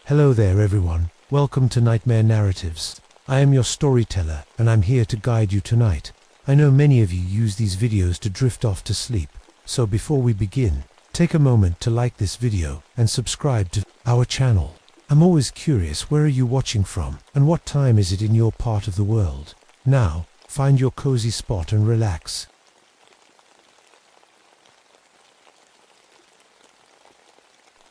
Hello there everyone, welcome to Nightmare Narratives. I am your storyteller and I'm here to guide you tonight. I know many of you use these videos to drift off to sleep, so before we begin, take a moment to like this video and subscribe to our channel. I'm always curious, where are you watching from and what time is it in your part of the world? Now, find your cozy spot and relax.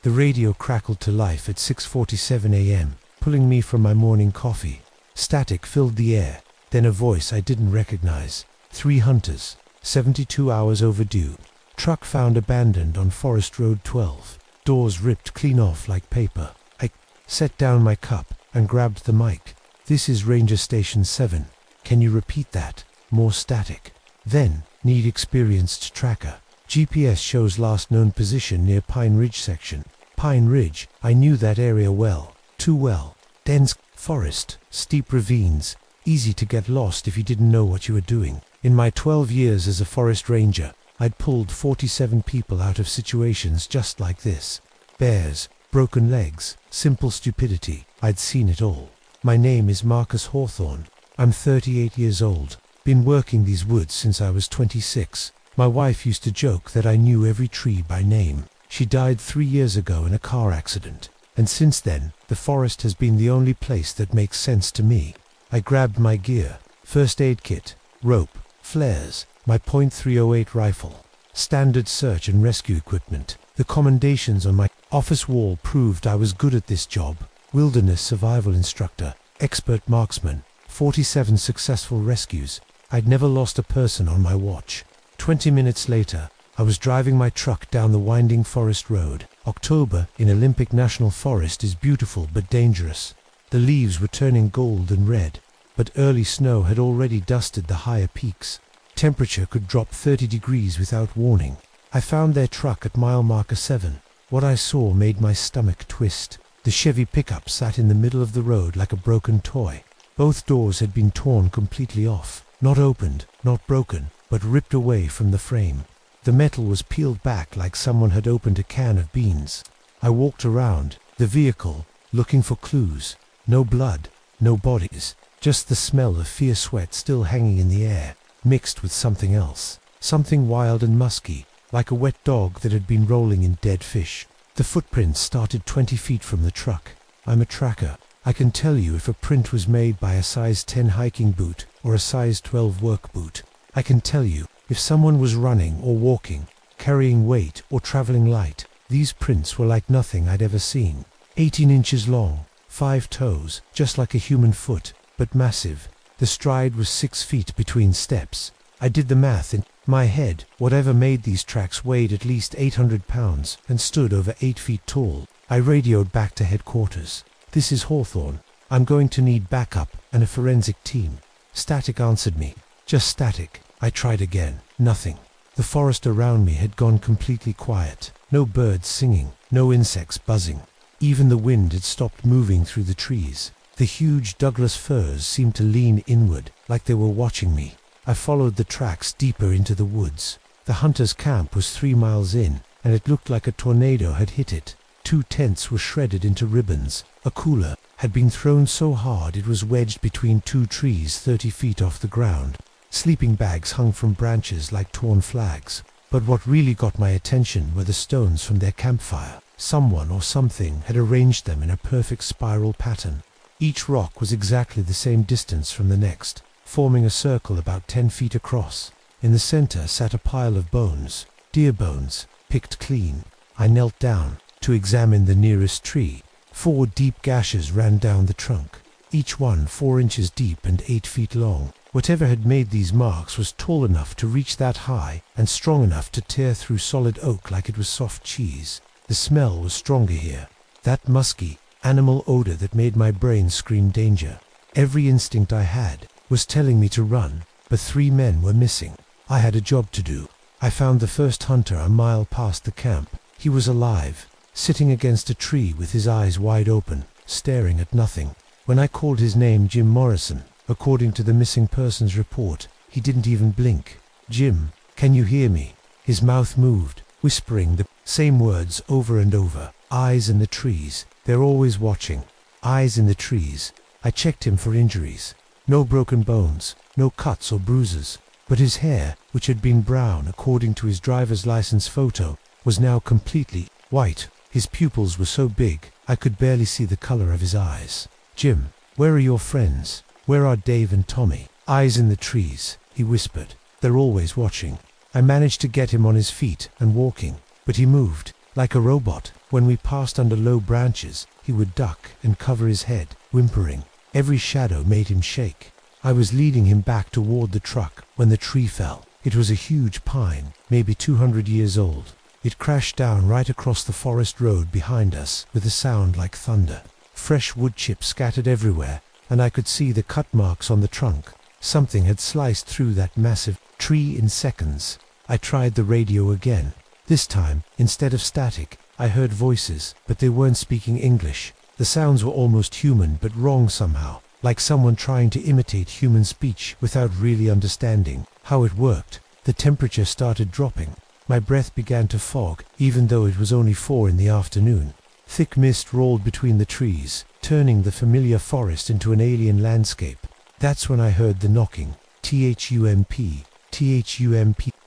The radio crackled to life at 6:47 a.m., pulling me from my morning coffee. Static filled the air, then a voice I didn't recognize. 3 hunters, 72 hours overdue. Truck found abandoned on Forest Road 12. Doors ripped clean off like paper. I set down my cup and grabbed the mic. This is Ranger Station 7. Can you repeat that? More static. Then, need experienced tracker. GPS shows last known position near Pine Ridge section. Pine Ridge, I knew that area well. Too well. Dense forest, steep ravines, easy to get lost if you didn't know what you were doing. In my 12 years as a forest ranger, I'd pulled 47 people out of situations just like this. Bears, broken legs, simple stupidity. I'd seen it all. My name is Marcus Hawthorne. I'm 38 years old. Been working these woods since I was 26. My wife used to joke that I knew every tree by name. She died 3 years ago in a car accident, and since then, the forest has been the only place that makes sense to me. I grabbed my gear, first aid kit, rope, flares, my .308 rifle, standard search and rescue equipment. The commendations on my office wall proved I was good at this job. Wilderness survival instructor, expert marksman, 47 successful rescues. I'd never lost a person on my watch. 20 minutes later, I was driving my truck down the winding forest road. October in Olympic National Forest is beautiful but dangerous. The leaves were turning gold and red, but early snow had already dusted the higher peaks. Temperature could drop 30 degrees without warning. I found their truck at mile marker 7. What I saw made my stomach twist. The Chevy pickup sat in the middle of the road like a broken toy. Both doors had been torn completely off. Not opened, not broken, but ripped away from the frame. The metal was peeled back like someone had opened a can of beans. I walked around the vehicle, looking for clues. No blood, no bodies, just the smell of fierce sweat still hanging in the air, mixed with something else. Something wild and musky, like a wet dog that had been rolling in dead fish. The footprints started 20 feet from the truck. I'm a tracker. I can tell you if a print was made by a size 10 hiking boot or a size 12 work boot. I can tell you if someone was running or walking, carrying weight or traveling light. These prints were like nothing I'd ever seen. 18 inches long, 5 toes, just like a human foot, but massive. The stride was 6 feet between steps. I did the math in my head. Whatever made these tracks weighed at least 800 pounds and stood over 8 feet tall. I radioed back to headquarters. This is Hawthorne. I'm going to need backup and a forensic team. Static answered me. Just static. I tried again. Nothing. The forest around me had gone completely quiet. No birds singing, no insects buzzing. Even the wind had stopped moving through the trees. The huge Douglas firs seemed to lean inward, like they were watching me. I followed the tracks deeper into the woods. The hunters' camp was 3 miles in, and it looked like a tornado had hit it. 2 tents were shredded into ribbons. A cooler had been thrown so hard it was wedged between 2 trees 30 feet off the ground. Sleeping bags hung from branches like torn flags. But what really got my attention were the stones from their campfire. Someone or something had arranged them in a perfect spiral pattern. Each rock was exactly the same distance from the next, forming a circle about 10 feet across. In the center sat a pile of bones, deer bones, picked clean. I knelt down to examine the nearest tree. 4 deep gashes ran down the trunk, each one 4 inches deep and 8 feet long. Whatever had made these marks was tall enough to reach that high and strong enough to tear through solid oak like it was soft cheese. The smell was stronger here, that musky, animal odor that made my brain scream danger. Every instinct I had was telling me to run, but 3 men were missing. I had a job to do. I found the first hunter a mile past the camp. He was alive, sitting against a tree with his eyes wide open, staring at nothing. When I called his name Jim Morrison, according to the missing persons report, he didn't even blink. Jim, can you hear me? His mouth moved, whispering the same words over and over. Eyes in the trees, They're always watching. Eyes in the trees. I checked him for injuries. No broken bones, no cuts or bruises. But his hair, which had been brown according to his driver's license photo, was now completely white. His pupils were so big, I could barely see the color of his eyes. "Jim, where are your friends? Where are Dave and Tommy?" "Eyes in the trees," he whispered. "They're always watching." I managed to get him on his feet and walking, but he moved like a robot. When we passed under low branches, he would duck and cover his head, whimpering. Every shadow made him shake. I was leading him back toward the truck when the tree fell. It was a huge pine, maybe 200 years old. It crashed down right across the forest road behind us with a sound like thunder. Fresh wood chips scattered everywhere, and I could see the cut marks on the trunk. Something had sliced through that massive tree in seconds. I tried the radio again. This time, instead of static, I heard voices, but they weren't speaking English. The sounds were almost human, but wrong somehow, like someone trying to imitate human speech without really understanding how it worked. The temperature started dropping. My breath began to fog, even though it was only 4 in the afternoon. Thick mist rolled between the trees, turning the familiar forest into an alien landscape. That's when I heard the knocking. Thump, thump,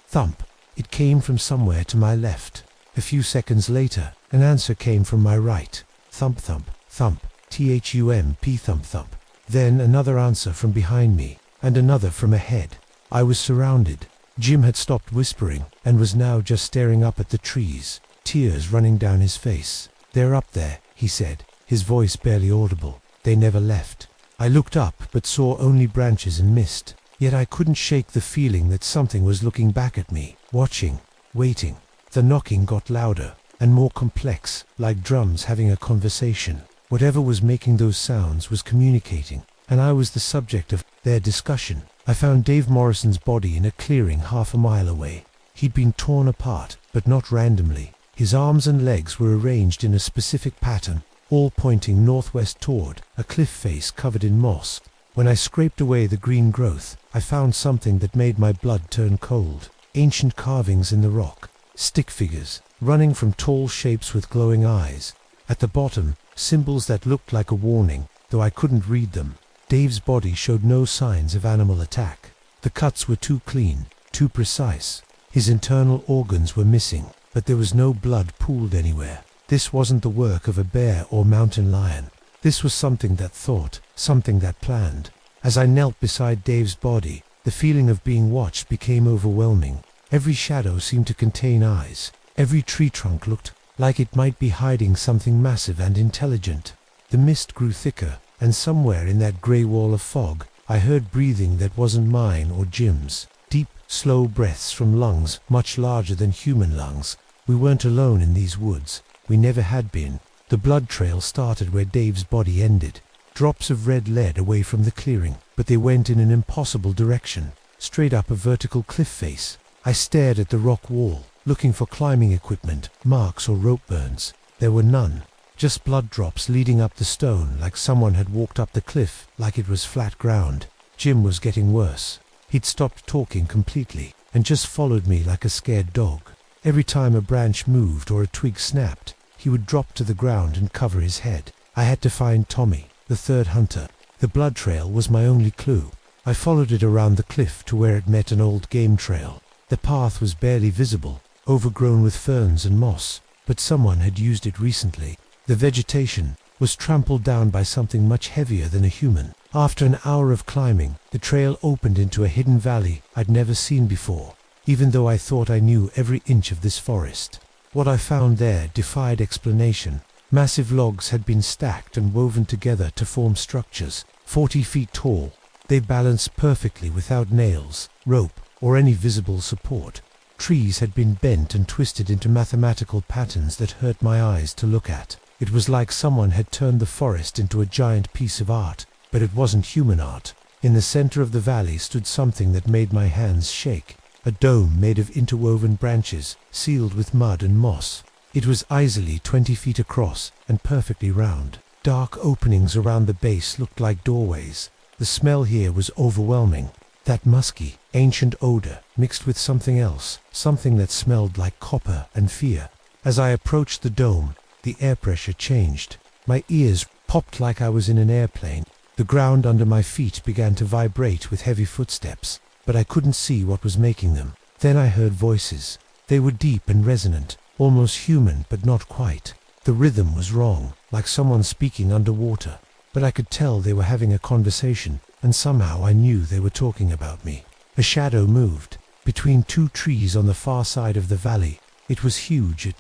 thump. It came from somewhere to my left. A few seconds later, an answer came from my right. Thump, thump, thump, thump, thump, thump. Then another answer from behind me, and another from ahead. I was surrounded. Jim had stopped whispering, and was now just staring up at the trees, tears running down his face. "They're up there," he said, his voice barely audible. "They never left." I looked up, but saw only branches and mist. Yet I couldn't shake the feeling that something was looking back at me, watching, waiting. The knocking got louder, and more complex, like drums having a conversation. Whatever was making those sounds was communicating, and I was the subject of their discussion. I found Dave Morrison's body in a clearing half a mile away. He'd been torn apart, but not randomly. His arms and legs were arranged in a specific pattern, all pointing northwest toward a cliff face covered in moss. When I scraped away the green growth, I found something that made my blood turn cold. Ancient carvings in the rock, stick figures, running from tall shapes with glowing eyes. At the bottom, symbols that looked like a warning, though I couldn't read them. Dave's body showed no signs of animal attack. The cuts were too clean, too precise. His internal organs were missing, but there was no blood pooled anywhere. This wasn't the work of a bear or mountain lion. This was something that thought, something that planned. As I knelt beside Dave's body, the feeling of being watched became overwhelming. Every shadow seemed to contain eyes. Every tree trunk looked like it might be hiding something massive and intelligent. The mist grew thicker, and somewhere in that grey wall of fog, I heard breathing that wasn't mine or Jim's. Deep, slow breaths from lungs much larger than human lungs. We weren't alone in these woods. We never had been. The blood trail started where Dave's body ended. Drops of red led away from the clearing, but they went in an impossible direction, straight up a vertical cliff face. I stared at the rock wall, looking for climbing equipment, marks or rope burns. There were none. Just blood drops leading up the stone like someone had walked up the cliff like it was flat ground. Jim was getting worse. He'd stopped talking completely and just followed me like a scared dog. Every time a branch moved or a twig snapped, he would drop to the ground and cover his head. I had to find Tommy, the third hunter. The blood trail was my only clue. I followed it around the cliff to where it met an old game trail. The path was barely visible, overgrown with ferns and moss, but someone had used it recently. The vegetation was trampled down by something much heavier than a human. After an hour of climbing, the trail opened into a hidden valley I'd never seen before, even though I thought I knew every inch of this forest. What I found there defied explanation. Massive logs had been stacked and woven together to form structures, 40 feet tall. They balanced perfectly without nails, rope, or any visible support. Trees had been bent and twisted into mathematical patterns that hurt my eyes to look at. It was like someone had turned the forest into a giant piece of art, but it wasn't human art. In the center of the valley stood something that made my hands shake. A dome made of interwoven branches, sealed with mud and moss. It was easily 20 feet across and perfectly round. Dark openings around the base looked like doorways. The smell here was overwhelming. That musky, ancient odor mixed with something else, something that smelled like copper and fear. As I approached the dome, the air pressure changed. My ears popped like I was in an airplane. The ground under my feet began to vibrate with heavy footsteps, but I couldn't see what was making them. Then I heard voices. They were deep and resonant, almost human but not quite. The rhythm was wrong, like someone speaking underwater, but I could tell they were having a conversation, and somehow I knew they were talking about me. A shadow moved between two trees on the far side of the valley. It was huge, at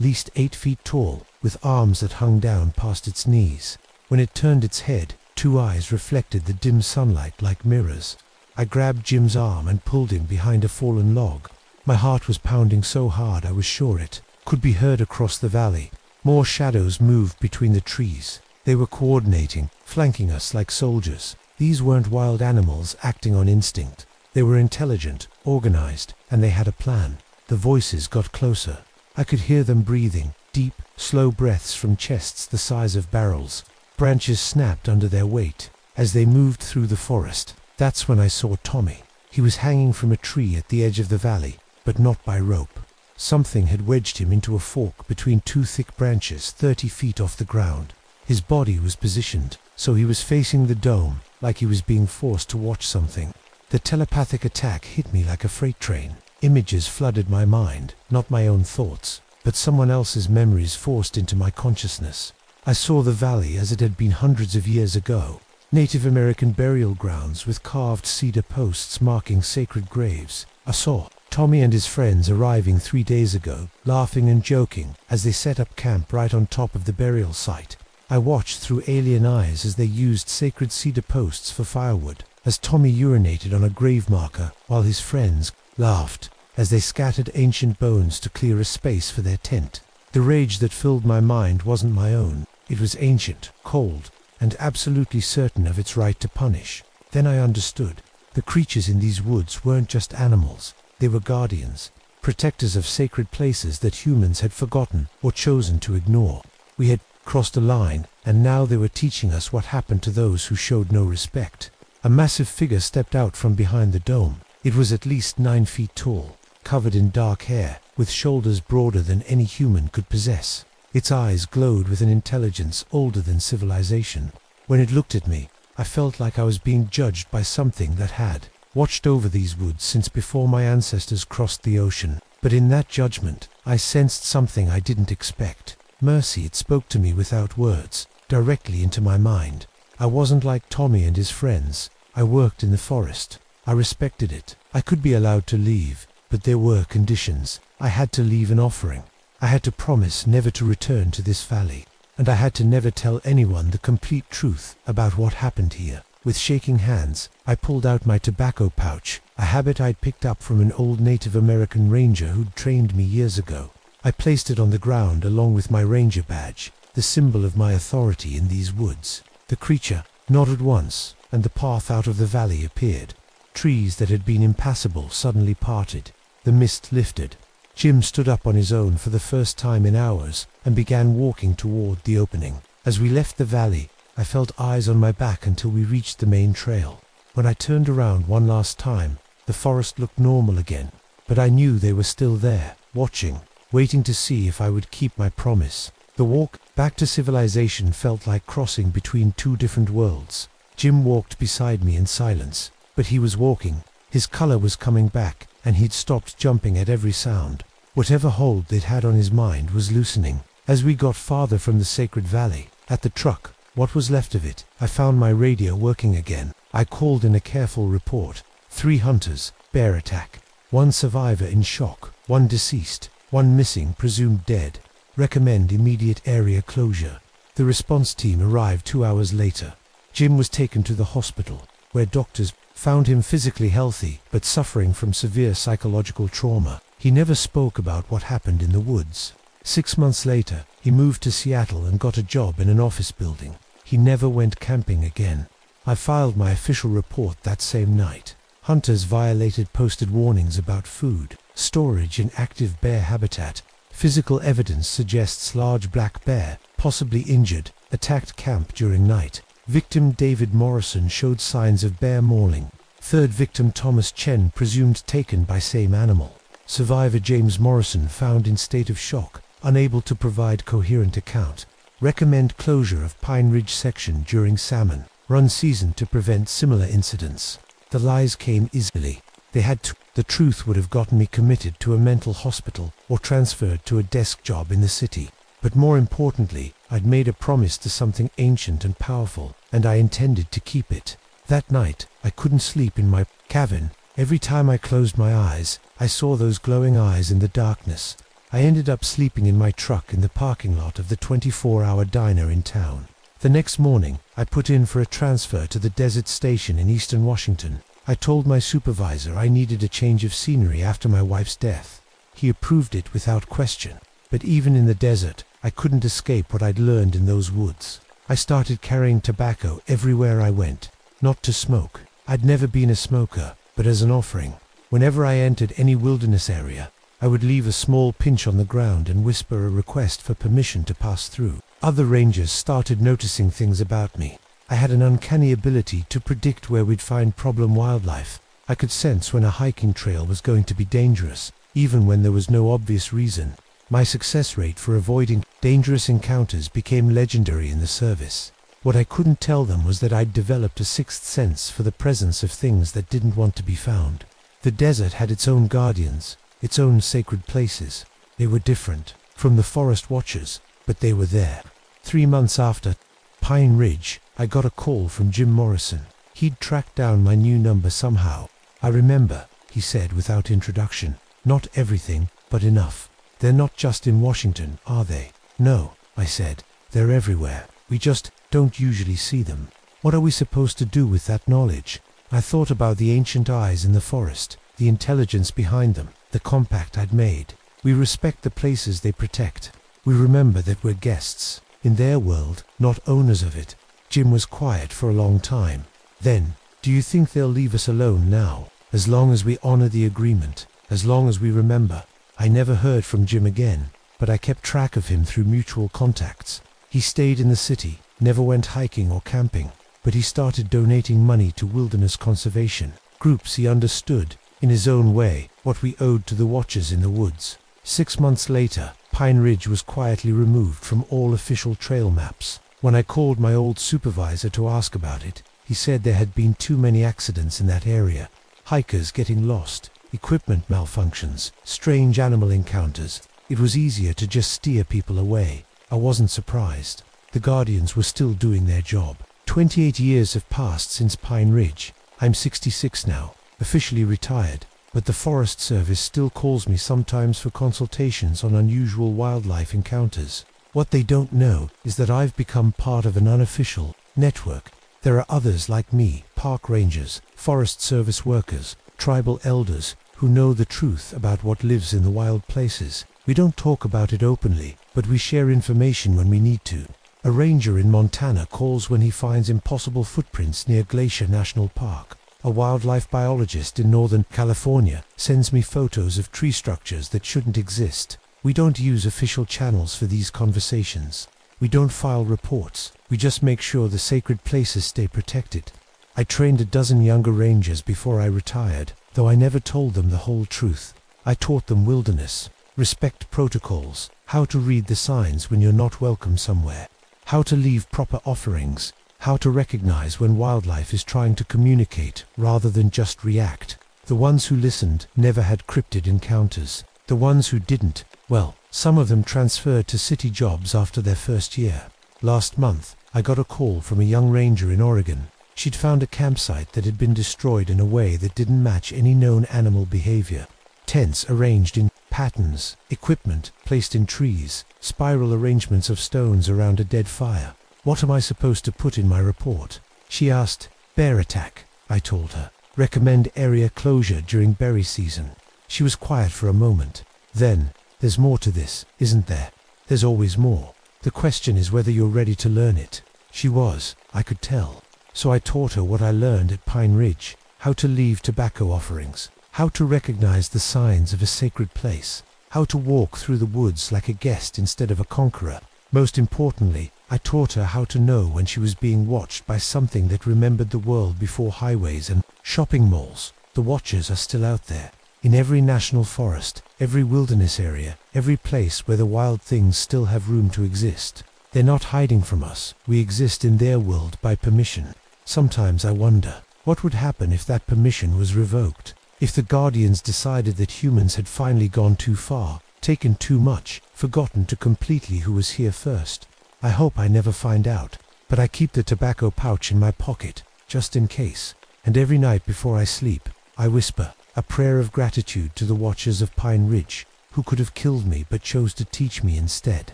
least 8 feet tall, with arms that hung down past its knees. When it turned its head, 2 eyes reflected the dim sunlight like mirrors. I grabbed Jim's arm and pulled him behind a fallen log. My heart was pounding so hard I was sure it could be heard across the valley. More shadows moved between the trees. They were coordinating, flanking us like soldiers. These weren't wild animals acting on instinct. They were intelligent, organized, and they had a plan. The voices got closer. I could hear them breathing, deep, slow breaths from chests the size of barrels. Branches snapped under their weight as they moved through the forest. That's when I saw Tommy. He was hanging from a tree at the edge of the valley, but not by rope. Something had wedged him into a fork between 2 thick branches 30 feet off the ground. His body was positioned, so he was facing the dome, like he was being forced to watch something. The telepathic attack hit me like a freight train. Images flooded my mind, not my own thoughts, but someone else's memories forced into my consciousness. I saw the valley as it had been hundreds of years ago. Native American burial grounds with carved cedar posts marking sacred graves. I saw Tommy and his friends arriving 3 days ago, laughing and joking as they set up camp right on top of the burial site. I watched through alien eyes as they used sacred cedar posts for firewood, as Tommy urinated on a grave marker while his friends laughed as they scattered ancient bones to clear a space for their tent. The rage that filled my mind wasn't my own. It was ancient, cold, and absolutely certain of its right to punish. Then I understood. The creatures in these woods weren't just animals. They were guardians, protectors of sacred places that humans had forgotten or chosen to ignore. We had crossed a line, and now they were teaching us what happened to those who showed no respect. A massive figure stepped out from behind the dome. It was at least 9 feet tall, covered in dark hair, with shoulders broader than any human could possess. Its eyes glowed with an intelligence older than civilization. When it looked at me, I felt like I was being judged by something that had watched over these woods since before my ancestors crossed the ocean. But in that judgment, I sensed something I didn't expect. Mercy. It spoke to me without words, directly into my mind. I wasn't like Tommy and his friends. I worked in the forest. I respected it. I could be allowed to leave, but there were conditions. I had to leave an offering. I had to promise never to return to this valley. And I had to never tell anyone the complete truth about what happened here. With shaking hands, I pulled out my tobacco pouch, a habit I'd picked up from an old Native American ranger who'd trained me years ago. I placed it on the ground along with my ranger badge, the symbol of my authority in these woods. The creature nodded once, and the path out of the valley appeared. Trees that had been impassable suddenly parted. The mist lifted. Jim stood up on his own for the first time in hours and began walking toward the opening. As we left the valley, I felt eyes on my back until we reached the main trail. When I turned around one last time, the forest looked normal again, but I knew they were still there, watching, waiting to see if I would keep my promise. The walk back to civilization felt like crossing between 2 different worlds. Jim walked beside me in silence, but he was walking. His color was coming back, and he'd stopped jumping at every sound. Whatever hold they'd had on his mind was loosening. As we got farther from the sacred valley, at the truck, what was left of it, I found my radio working again. I called in a careful report. 3 hunters, bear attack. 1 survivor in shock, 1 deceased, 1 missing, presumed dead. Recommend immediate area closure. The response team arrived 2 hours later. Jim was taken to the hospital, where doctors found him physically healthy but suffering from severe psychological trauma. He never spoke about what happened in the woods. 6 months later, he moved to Seattle and got a job in an office building. He never went camping again. I filed my official report that same night. Hunters violated posted warnings about food, storage in active bear habitat. Physical evidence suggests large black bear, possibly injured, attacked camp during night. Victim David Morrison showed signs of bear mauling. 3rd victim Thomas Chen presumed taken by same animal. Survivor James Morrison found in state of shock, unable to provide coherent account. Recommend closure of Pine Ridge section during salmon run season to prevent similar incidents. The lies came easily. They had to. The truth would have gotten me committed to a mental hospital or transferred to a desk job in the city. But more importantly, I'd made a promise to something ancient and powerful, and I intended to keep it. That night, I couldn't sleep in my cabin. Every time I closed my eyes, I saw those glowing eyes in the darkness. I ended up sleeping in my truck in the parking lot of the 24-hour diner in town. The next morning, I put in for a transfer to the desert station in eastern Washington. I told my supervisor I needed a change of scenery after my wife's death. He approved it without question. But even in the desert, I couldn't escape what I'd learned in those woods. I started carrying tobacco everywhere I went. Not to smoke. I'd never been a smoker, but as an offering. Whenever I entered any wilderness area, I would leave a small pinch on the ground and whisper a request for permission to pass through. Other rangers started noticing things about me. I had an uncanny ability to predict where we'd find problem wildlife. I could sense when a hiking trail was going to be dangerous, even when there was no obvious reason. My success rate for avoiding dangerous encounters became legendary in the service. What I couldn't tell them was that I'd developed a sixth sense for the presence of things that didn't want to be found. The desert had its own guardians, its own sacred places. They were different from the forest watchers, but they were there. 3 months after Pine Ridge, I got a call from Jim Morrison. He'd tracked down my new number somehow. "I remember," he said without introduction. "Not everything, but enough. They're not just in Washington, are they?" "No," I said. "They're everywhere. We just don't usually see them." "What are we supposed to do with that knowledge?" I thought about the ancient eyes in the forest, the intelligence behind them, the compact I'd made. We respect the places they protect. We remember that we're guests in their world, not owners of it. Jim was quiet for a long time. Then, "Do you think they'll leave us alone now? As long as we honor the agreement, as long as we remember?" I never heard from Jim again, but I kept track of him through mutual contacts. He stayed in the city, never went hiking or camping, but he started donating money to wilderness conservation groups. He understood, in his own way, what we owed to the watchers in the woods. 6 months later, Pine Ridge was quietly removed from all official trail maps. When I called my old supervisor to ask about it, he said there had been too many accidents in that area. Hikers getting lost, equipment malfunctions, strange animal encounters. It was easier to just steer people away. I wasn't surprised. The Guardians were still doing their job. 28 years have passed since Pine Ridge. I'm 66 now, officially retired, but the Forest Service still calls me sometimes for consultations on unusual wildlife encounters. What they don't know is that I've become part of an unofficial network. There are others like me, park rangers, Forest Service workers, tribal elders, who know the truth about what lives in the wild places. We don't talk about it openly, but we share information when we need to. A ranger in Montana calls when he finds impossible footprints near Glacier National Park. A wildlife biologist in Northern California sends me photos of tree structures that shouldn't exist. We don't use official channels for these conversations. We don't file reports. We just make sure the sacred places stay protected. I trained a dozen younger rangers before I retired, though I never told them the whole truth. I taught them wilderness, respect protocols, how to read the signs when you're not welcome somewhere, how to leave proper offerings, how to recognize when wildlife is trying to communicate rather than just react. The ones who listened never had cryptid encounters. The ones who didn't, well, some of them transferred to city jobs after their first year. Last month, I got a call from a young ranger in Oregon. She'd found a campsite that had been destroyed in a way that didn't match any known animal behavior. Tents arranged in patterns, equipment placed in trees, spiral arrangements of stones around a dead fire. "What am I supposed to put in my report?" She asked. "Bear attack," I told her. "Recommend area closure during berry season." She was quiet for a moment. Then, "There's more to this, isn't there?" "There's always more. The question is whether you're ready to learn it." She was, I could tell. So I taught her what I learned at Pine Ridge, how to leave tobacco offerings, how to recognize the signs of a sacred place, how to walk through the woods like a guest instead of a conqueror. Most importantly, I taught her how to know when she was being watched by something that remembered the world before highways and shopping malls. The watchers are still out there. In every national forest, every wilderness area, every place where the wild things still have room to exist. They're not hiding from us. We exist in their world by permission. Sometimes I wonder, what would happen if that permission was revoked? If the Guardians decided that humans had finally gone too far, taken too much, forgotten to completely who was here first? I hope I never find out, but I keep the tobacco pouch in my pocket, just in case. And every night before I sleep, I whisper a prayer of gratitude to the watchers of Pine Ridge, who could have killed me but chose to teach me instead.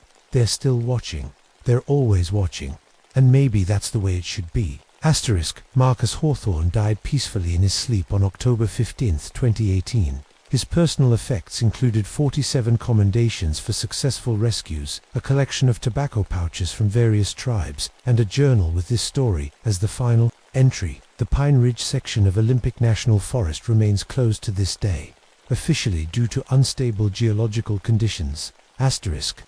They're still watching. They're always watching. And maybe that's the way it should be. Asterisk, Marcus Hawthorne died peacefully in his sleep on October 15, 2018. His personal effects included 47 commendations for successful rescues, a collection of tobacco pouches from various tribes, and a journal with this story as the final entry. The Pine Ridge section of Olympic National Forest remains closed to this day, officially due to unstable geological conditions. Asterisk.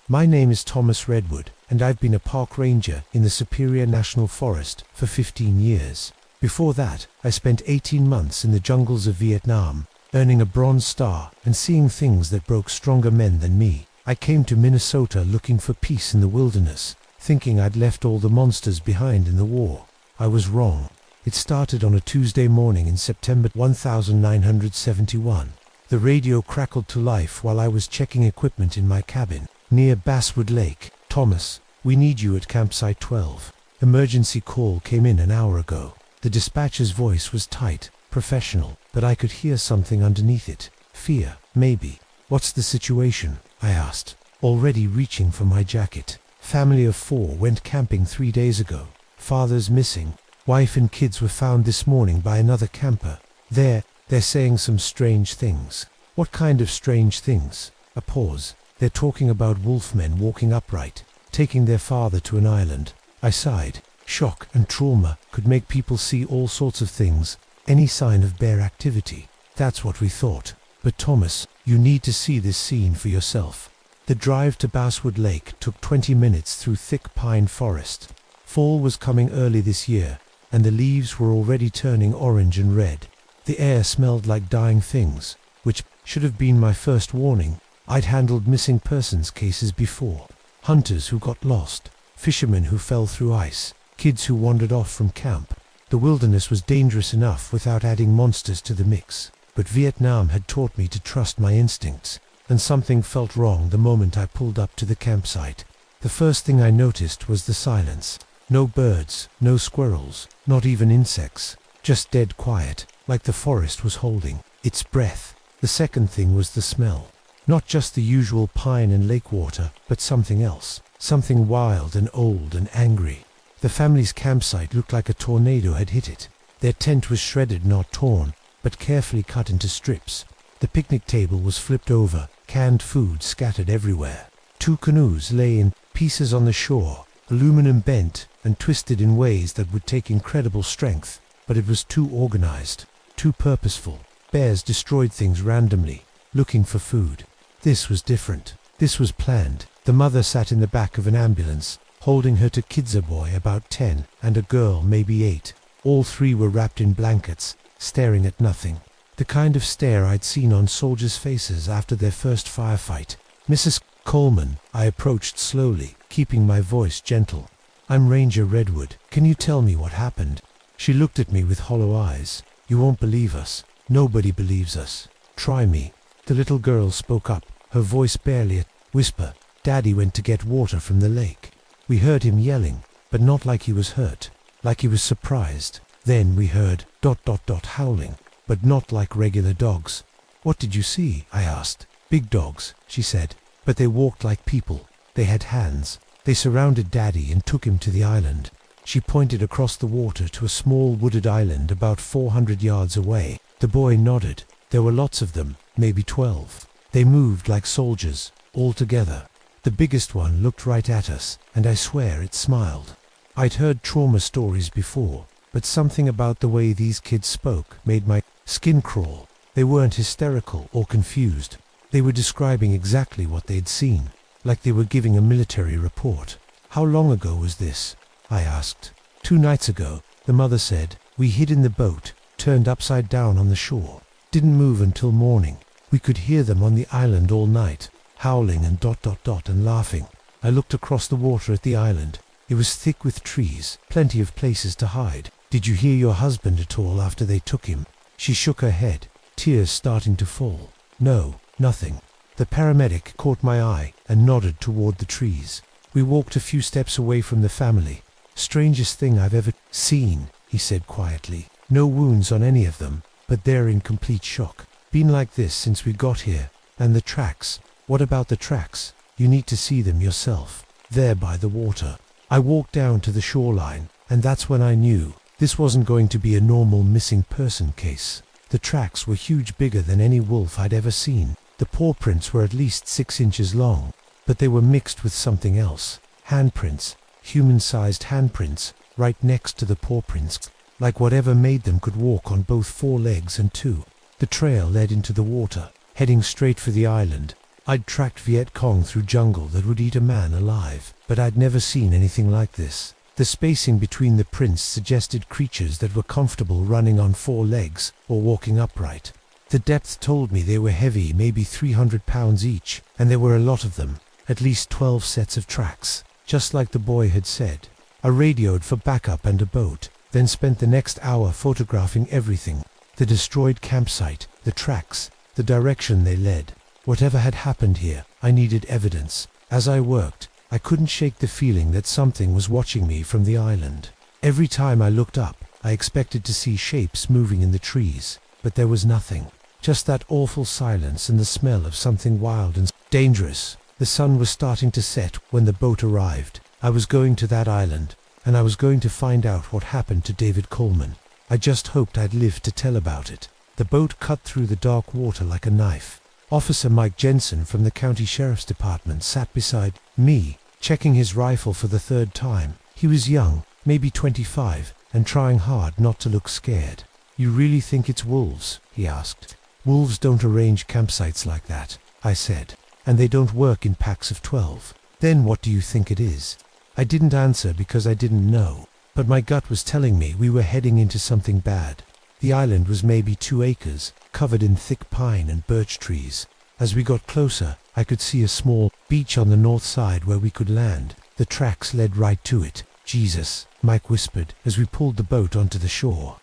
My name is Thomas Redwood, and I've been a park ranger in the Superior National Forest for 15 years. Before that, I spent 18 months in the jungles of Vietnam, earning a Bronze Star and seeing things that broke stronger men than me. I came to Minnesota looking for peace in the wilderness, thinking I'd left all the monsters behind in the war. I was wrong. It started on a Tuesday morning in September 1971. The radio crackled to life while I was checking equipment in my cabin near Basswood Lake. Thomas, we need you at campsite 12. Emergency call came in an hour ago. The dispatcher's voice was tight, professional, but I could hear something underneath it. Fear, maybe. What's the situation? I asked, already reaching for my jacket. Family of 4 went camping 3 days ago. Father's missing. Wife and kids were found this morning by another camper. They're saying some strange things. What kind of strange things? A pause. They're talking about wolfmen walking upright, taking their father to an island. I sighed. Shock and trauma could make people see all sorts of things, any sign of bear activity. That's what we thought. But Thomas, you need to see this scene for yourself. The drive to Basswood Lake took 20 minutes through thick pine forest. Fall was coming early this year, and the leaves were already turning orange and red. The air smelled like dying things, which should have been my first warning. I'd handled missing persons cases before. Hunters who got lost, fishermen who fell through ice, kids who wandered off from camp. The wilderness was dangerous enough without adding monsters to the mix. But Vietnam had taught me to trust my instincts, and something felt wrong the moment I pulled up to the campsite. The first thing I noticed was the silence. No birds, no squirrels, not even insects. Just dead quiet, like the forest was holding its breath. The second thing was the smell. Not just the usual pine and lake water, but something else. Something wild and old and angry. The family's campsite looked like a tornado had hit it. Their tent was shredded, not torn, but carefully cut into strips. The picnic table was flipped over, canned food scattered everywhere. 2 canoes lay in pieces on the shore, aluminum bent and twisted in ways that would take incredible strength, but it was too organized, too purposeful. Bears destroyed things randomly, looking for food. This was different. This was planned. The mother sat in the back of an ambulance, holding her two kids, a boy about 10 and a girl maybe 8. All 3 were wrapped in blankets, staring at nothing. The kind of stare I'd seen on soldiers' faces after their first firefight. Mrs. Coleman, I approached slowly, keeping my voice gentle. I'm Ranger Redwood. Can you tell me what happened? She looked at me with hollow eyes. You won't believe us. Nobody believes us. Try me. The little girl spoke up, her voice barely a whisper. Daddy went to get water from the lake. We heard him yelling, but not like he was hurt, like he was surprised. Then we heard ... howling, but not like regular dogs. What did you see? I asked. Big dogs, she said, but they walked like people. They had hands. They surrounded Daddy and took him to the island. She pointed across the water to a small wooded island about 400 yards away. The boy nodded. There were lots of them, maybe 12. They moved like soldiers, all together. The biggest one looked right at us, and I swear it smiled. I'd heard trauma stories before, but something about the way these kids spoke made my skin crawl. They weren't hysterical or confused. They were describing exactly what they'd seen, like they were giving a military report. How long ago was this? I asked. 2 nights ago, the mother said. We hid in the boat, turned upside down on the shore. Didn't move until morning. We could hear them on the island all night, howling and ... and laughing. I looked across the water at the island. It was thick with trees, plenty of places to hide. Did you hear your husband at all after they took him? She shook her head, tears starting to fall. No, nothing. The paramedic caught my eye and nodded toward the trees. We walked a few steps away from the family. Strangest thing I've ever seen, he said quietly. No wounds on any of them, but they're in complete shock. Been like this since we got here. And the tracks. What about the tracks? You need to see them yourself. There by the water. I walked down to the shoreline, and that's when I knew this wasn't going to be a normal missing person case. The tracks were huge, bigger than any wolf I'd ever seen. The paw prints were at least 6 inches long, but they were mixed with something else. Handprints, human-sized handprints, right next to the paw prints, like whatever made them could walk on both 4 legs and 2. The trail led into the water, heading straight for the island. I'd tracked Viet Cong through jungle that would eat a man alive, but I'd never seen anything like this. The spacing between the prints suggested creatures that were comfortable running on 4 legs or walking upright. The depth told me they were heavy, maybe 300 pounds each, and there were a lot of them, at least 12 sets of tracks, just like the boy had said. I radioed for backup and a boat, then spent the next hour photographing everything. The destroyed campsite, the tracks, the direction they led. Whatever had happened here, I needed evidence. As I worked, I couldn't shake the feeling that something was watching me from the island. Every time I looked up, I expected to see shapes moving in the trees, but there was nothing. Just that awful silence and the smell of something wild and dangerous. The sun was starting to set when the boat arrived. I was going to that island, and I was going to find out what happened to David Coleman. I just hoped I'd live to tell about it. The boat cut through the dark water like a knife. Officer Mike Jensen from the County Sheriff's Department sat beside me, checking his rifle for the 3rd time. He was young, maybe 25, and trying hard not to look scared. "You really think it's wolves?" he asked. "Wolves don't arrange campsites like that," I said, "and they don't work in packs of 12. Then what do you think it is?" I didn't answer because I didn't know, but my gut was telling me we were heading into something bad. The island was maybe 2 acres, covered in thick pine and birch trees. As we got closer, I could see a small beach on the north side where we could land. The tracks led right to it. "Jesus," Mike whispered as we pulled the boat onto the shore.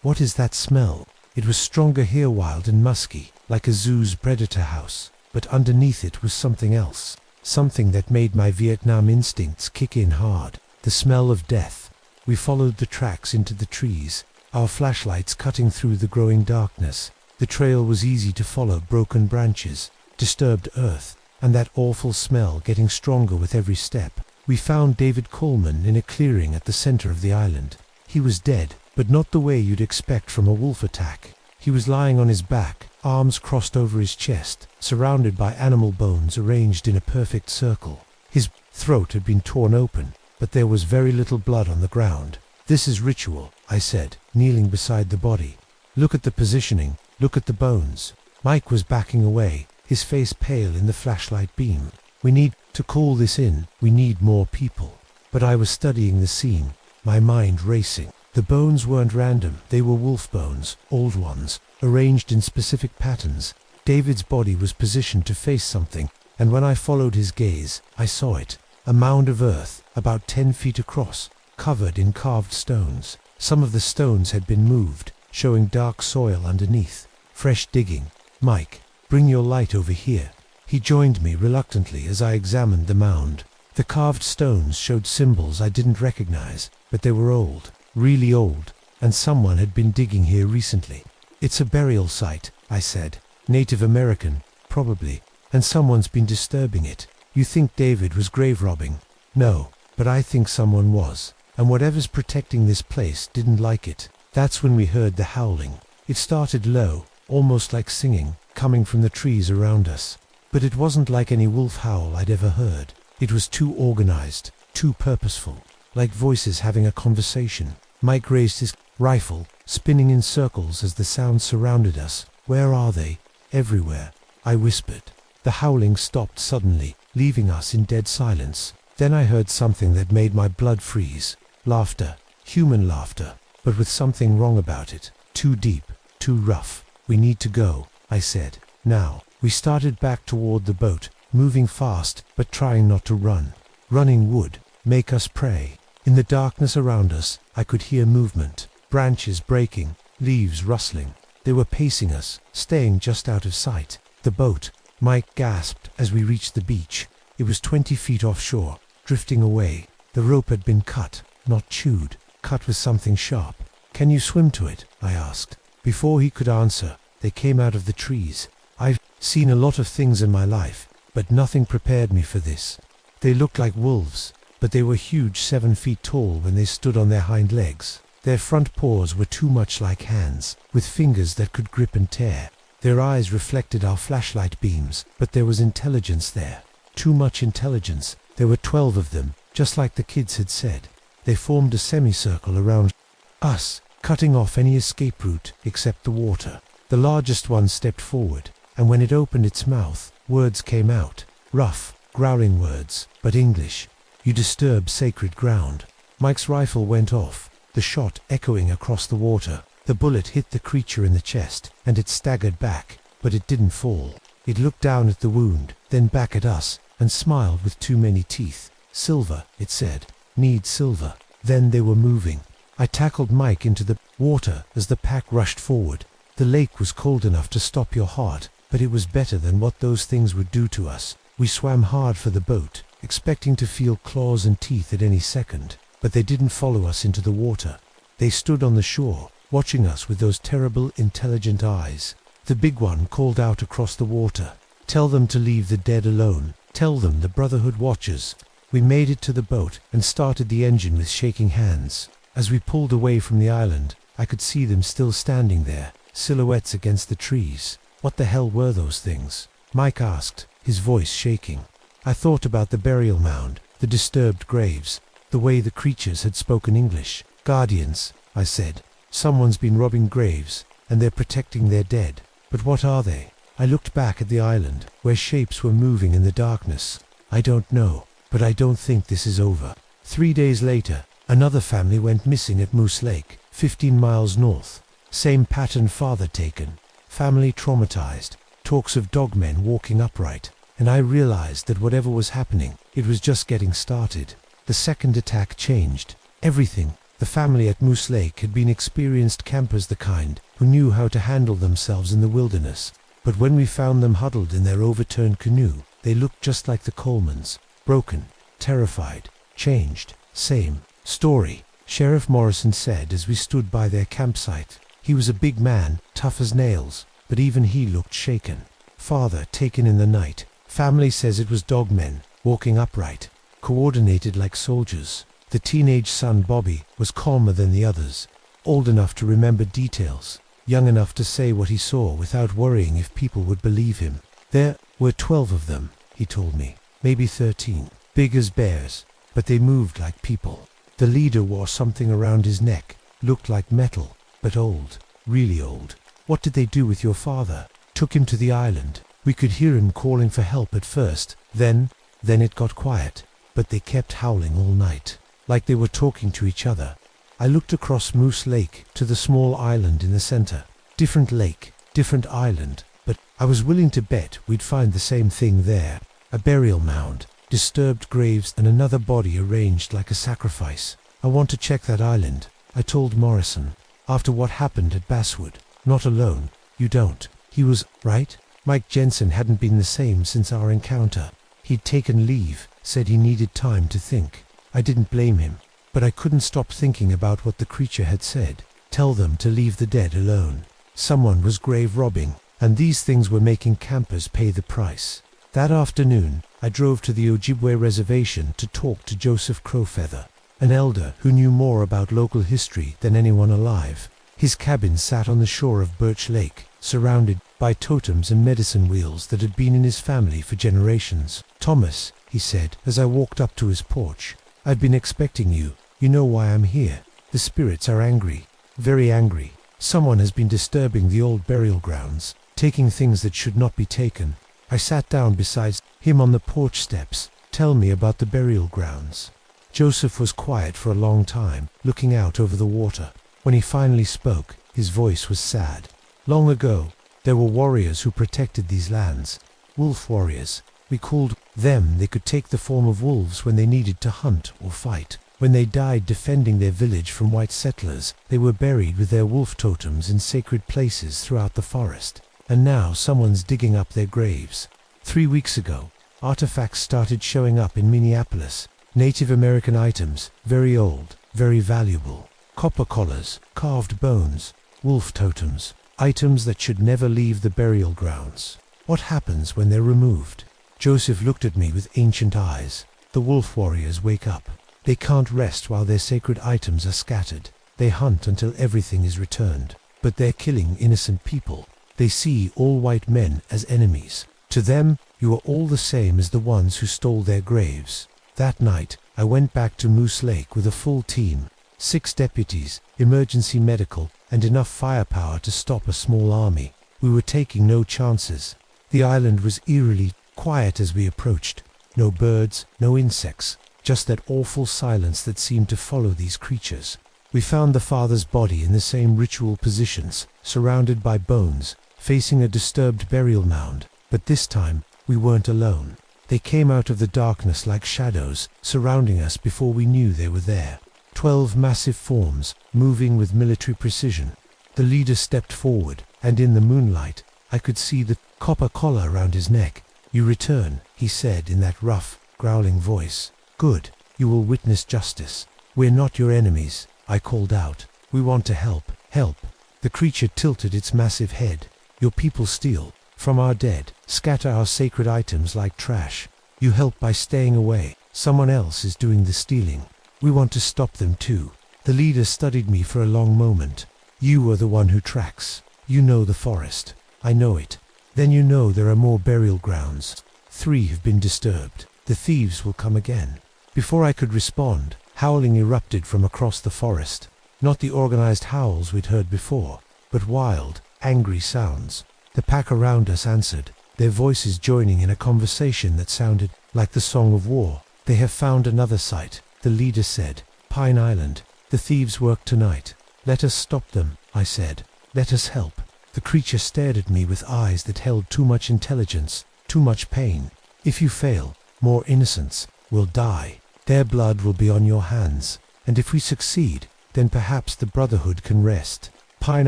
"What is that smell?" It was stronger here, wild and musky, like a zoo's predator house, but underneath it was something else. Something that made my Vietnam instincts kick in hard. The smell of death. We followed the tracks into the trees, our flashlights cutting through the growing darkness. The trail was easy to follow, broken branches, disturbed earth, and that awful smell getting stronger with every step. We found David Coleman in a clearing at the center of the island. He was dead, but not the way you'd expect from a wolf attack. He was lying on his back, arms crossed over his chest, surrounded by animal bones arranged in a perfect circle. His throat had been torn open, but there was very little blood on the ground. "This is ritual," I said, kneeling beside the body. "Look at the positioning, look at the bones." Mike was backing away, his face pale in the flashlight beam. "We need to call this in, we need more people." But I was studying the scene, my mind racing. The bones weren't random, they were wolf bones, old ones, arranged in specific patterns. David's body was positioned to face something, and when I followed his gaze, I saw it. A mound of earth, about 10 feet across, covered in carved stones. Some of the stones had been moved, showing dark soil underneath. Fresh digging. "Mike, bring your light over here." He joined me reluctantly as I examined the mound. The carved stones showed symbols I didn't recognize, but they were old, really old, and someone had been digging here recently. "It's a burial site," I said. "Native American, probably, and someone's been disturbing it." "You think David was grave robbing?" "No, but I think someone was, and whatever's protecting this place didn't like it." That's when we heard the howling. It started low, almost like singing, coming from the trees around us. But it wasn't like any wolf howl I'd ever heard. It was too organized, too purposeful, like voices having a conversation. Mike raised his rifle, spinning in circles as the sound surrounded us. "Where are they?" "Everywhere," I whispered. The howling stopped suddenly, leaving us in dead silence. Then I heard something that made my blood freeze. Laughter, human laughter, but with something wrong about it. Too deep, too rough. We need to go, I said. Now. We started back toward the boat, moving fast, but trying not to run. Running would make us prey. In the darkness around us, I could hear movement. Branches breaking, leaves rustling. They were pacing us, staying just out of sight. The boat, Mike gasped as we reached the beach. It was 20 feet offshore, drifting away. The rope had been cut, not chewed, cut with something sharp. Can you swim to it? I asked. Before he could answer, they came out of the trees. I've seen a lot of things in my life, but nothing prepared me for this. They looked like wolves, but they were huge, 7 feet tall when they stood on their hind legs. Their front paws were too much like hands, with fingers that could grip and tear. Their eyes reflected our flashlight beams, but there was intelligence there. Too much intelligence. There were 12 of them, just like the kids had said. They formed a semicircle around us, cutting off any escape route except the water. The largest one stepped forward, and when it opened its mouth, words came out. Rough, growling words, but English. You disturb sacred ground. Mike's rifle went off, the shot echoing across the water. The bullet hit the creature in the chest, and it staggered back, but it didn't fall. It looked down at the wound, then back at us, and smiled with too many teeth. Silver, it said. Need silver. Then they were moving. I tackled Mike into the water as the pack rushed forward. The lake was cold enough to stop your heart, but it was better than what those things would do to us. We swam hard for the boat, expecting to feel claws and teeth at any second, but they didn't follow us into the water. They stood on the shore, watching us with those terrible, intelligent eyes. The big one called out across the water, "Tell them to leave the dead alone. Tell them the Brotherhood watches." We made it to the boat and started the engine with shaking hands. As we pulled away from the island, I could see them still standing there, silhouettes against the trees. What the hell were those things? Mike asked, his voice shaking. I thought about the burial mound, the disturbed graves, the way the creatures had spoken English. Guardians, I said. Someone's been robbing graves, and they're protecting their dead. But what are they? I looked back at the island, where shapes were moving in the darkness. I don't know, but I don't think this is over. 3 days later, another family went missing at Moose Lake, 15 miles north. Same pattern, father taken. Family traumatized. Talks of dogmen walking upright. And I realized that whatever was happening, it was just getting started. The second attack changed everything. The family at Moose Lake had been experienced campers, the kind who knew how to handle themselves in the wilderness. But when we found them huddled in their overturned canoe, they looked just like the Colemans. Broken, terrified, changed. Same story, Sheriff Morrison said as we stood by their campsite. He was a big man, tough as nails, but even he looked shaken. Father taken in the night. Family says it was dogmen, walking upright, coordinated like soldiers. The teenage son, Bobby, was calmer than the others, old enough to remember details, young enough to say what he saw without worrying if people would believe him. There were 12 of them, he told me, maybe 13, big as bears, but they moved like people. The leader wore something around his neck, looked like metal, but old, really old. What did they do with your father? Took him to the island. We could hear him calling for help at first, then it got quiet, but they kept howling all night, like they were talking to each other. I looked across Moose Lake to the small island in the center. Different lake, different island, but I was willing to bet we'd find the same thing there. A burial mound, disturbed graves, and another body arranged like a sacrifice. I want to check that island, I told Morrison. After what happened at Basswood. Not alone. You don't. He was right. Mike Jensen hadn't been the same since our encounter. He'd taken leave, said he needed time to think. I didn't blame him, but I couldn't stop thinking about what the creature had said. Tell them to leave the dead alone. Someone was grave robbing, and these things were making campers pay the price. That afternoon, I drove to the Ojibwe reservation to talk to Joseph Crowfeather, an elder who knew more about local history than anyone alive. His cabin sat on the shore of Birch Lake, surrounded by totems and medicine wheels that had been in his family for generations. "Thomas," he said as I walked up to his porch, "I've been expecting you. You know why I'm here. The spirits are angry, very angry. Someone has been disturbing the old burial grounds, taking things that should not be taken." I sat down beside him on the porch steps. "Tell me about the burial grounds." Joseph was quiet for a long time, looking out over the water. When he finally spoke, his voice was sad. "Long ago, There were warriors who protected these lands. Wolf warriors. We called them. They could take the form of wolves when they needed to hunt or fight. When they died defending their village from white settlers, they were buried with their wolf totems in sacred places throughout the forest. And now someone's digging up their graves. 3 weeks ago, artifacts started showing up in Minneapolis. Native American items, very old, very valuable. Copper collars, carved bones, wolf totems, items that should never leave the burial grounds. What happens when they're removed? Joseph looked at me with ancient eyes. The wolf warriors wake up. They can't rest while their sacred items are scattered. They hunt until everything is returned. But they're killing innocent people. They see all white men as enemies. To them, you are all the same as the ones who stole their graves. That night, I went back to Moose Lake with a full team. 6 deputies, emergency medical, and enough firepower to stop a small army. We were taking no chances. The island was eerily quiet as we approached. No birds, no insects, just that awful silence that seemed to follow these creatures. We found the father's body in the same ritual positions, surrounded by bones, facing a disturbed burial mound. But this time, we weren't alone. They came out of the darkness like shadows, surrounding us before we knew they were there. 12 massive forms, moving with military precision. The leader stepped forward, and in the moonlight, I could see the copper collar around his neck. "You return," he said in that rough, growling voice. "Good. You will witness justice. We're not your enemies," I called out. "We want to help. Help." The creature tilted its massive head. "Your people steal from our dead, scatter our sacred items like trash. You help by staying away. Someone else is doing the stealing. We want to stop them too." The leader studied me for a long moment. "You are the one who tracks. You know the forest." "I know it." "Then you know there are more burial grounds. 3 have been disturbed. The thieves will come again." Before I could respond, howling erupted from across the forest. Not the organized howls we'd heard before, but wild, angry sounds. The pack around us answered, their voices joining in a conversation that sounded like the song of war. "They have found another site," the leader said. "Pine Island. The thieves work tonight." "Let us stop them," I said. "Let us help." The creature stared at me with eyes that held too much intelligence, too much pain. "If you fail, more innocents will die. Their blood will be on your hands. And if we succeed, then perhaps the Brotherhood can rest." Pine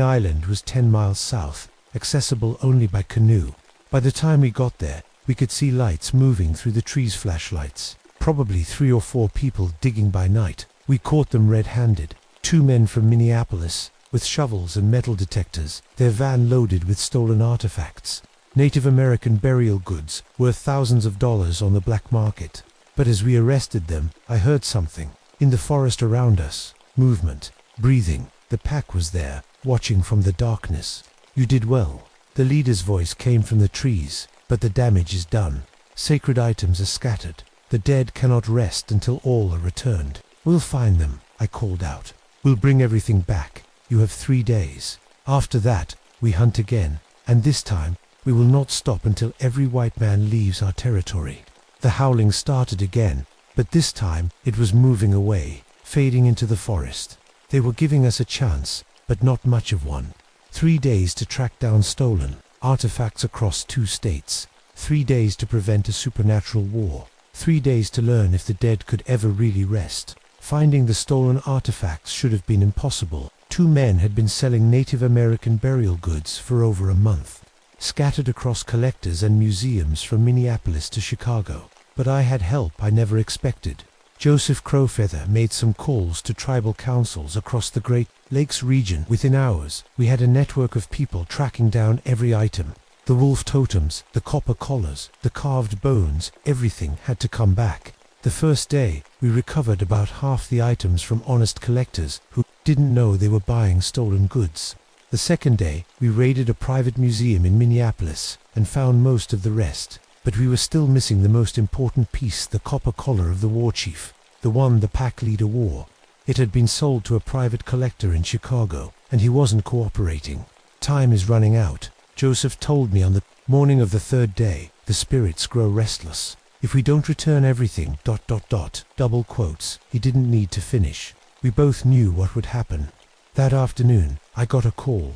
Island was 10 miles south, accessible only by canoe. By the time we got there, we could see lights moving through the trees' flashlights. Probably 3 or 4 people digging by night. We caught them red-handed. 2 men from Minneapolis, with shovels and metal detectors, their van loaded with stolen artifacts. Native American burial goods worth thousands of dollars on the black market. But as we arrested them, I heard something. In the forest around us, movement, breathing. The pack was there, watching from the darkness. "You did well." The leader's voice came from the trees, "but the damage is done. Sacred items are scattered. The dead cannot rest until all are returned." "We'll find them," I called out. "We'll bring everything back. You have 3 days. After that, we hunt again, and this time, we will not stop until every white man leaves our territory." The howling started again, but this time it was moving away, fading into the forest. They were giving us a chance, but not much of one. 3 days to track down stolen artifacts across 2 states. 3 days to prevent a supernatural war. 3 days to learn if the dead could ever really rest. Finding the stolen artifacts should have been impossible. 2 men had been selling Native American burial goods for over a month, scattered across collectors and museums from Minneapolis to Chicago. But I had help I never expected. Joseph Crowfeather made some calls to tribal councils across the Great Lakes region. Within hours, we had a network of people tracking down every item. The wolf totems, the copper collars, the carved bones, everything had to come back. The first day, we recovered about half the items from honest collectors who didn't know they were buying stolen goods. The second day, we raided a private museum in Minneapolis and found most of the rest. But we were still missing the most important piece, the copper collar of the war chief, the one the pack leader wore. It had been sold to a private collector in Chicago, and he wasn't cooperating. "Time is running out," Joseph told me on the morning of the 3rd day. "The spirits grow restless. If we don't return everything, ... double quotes." He didn't need to finish. We both knew what would happen. That afternoon, I got a call.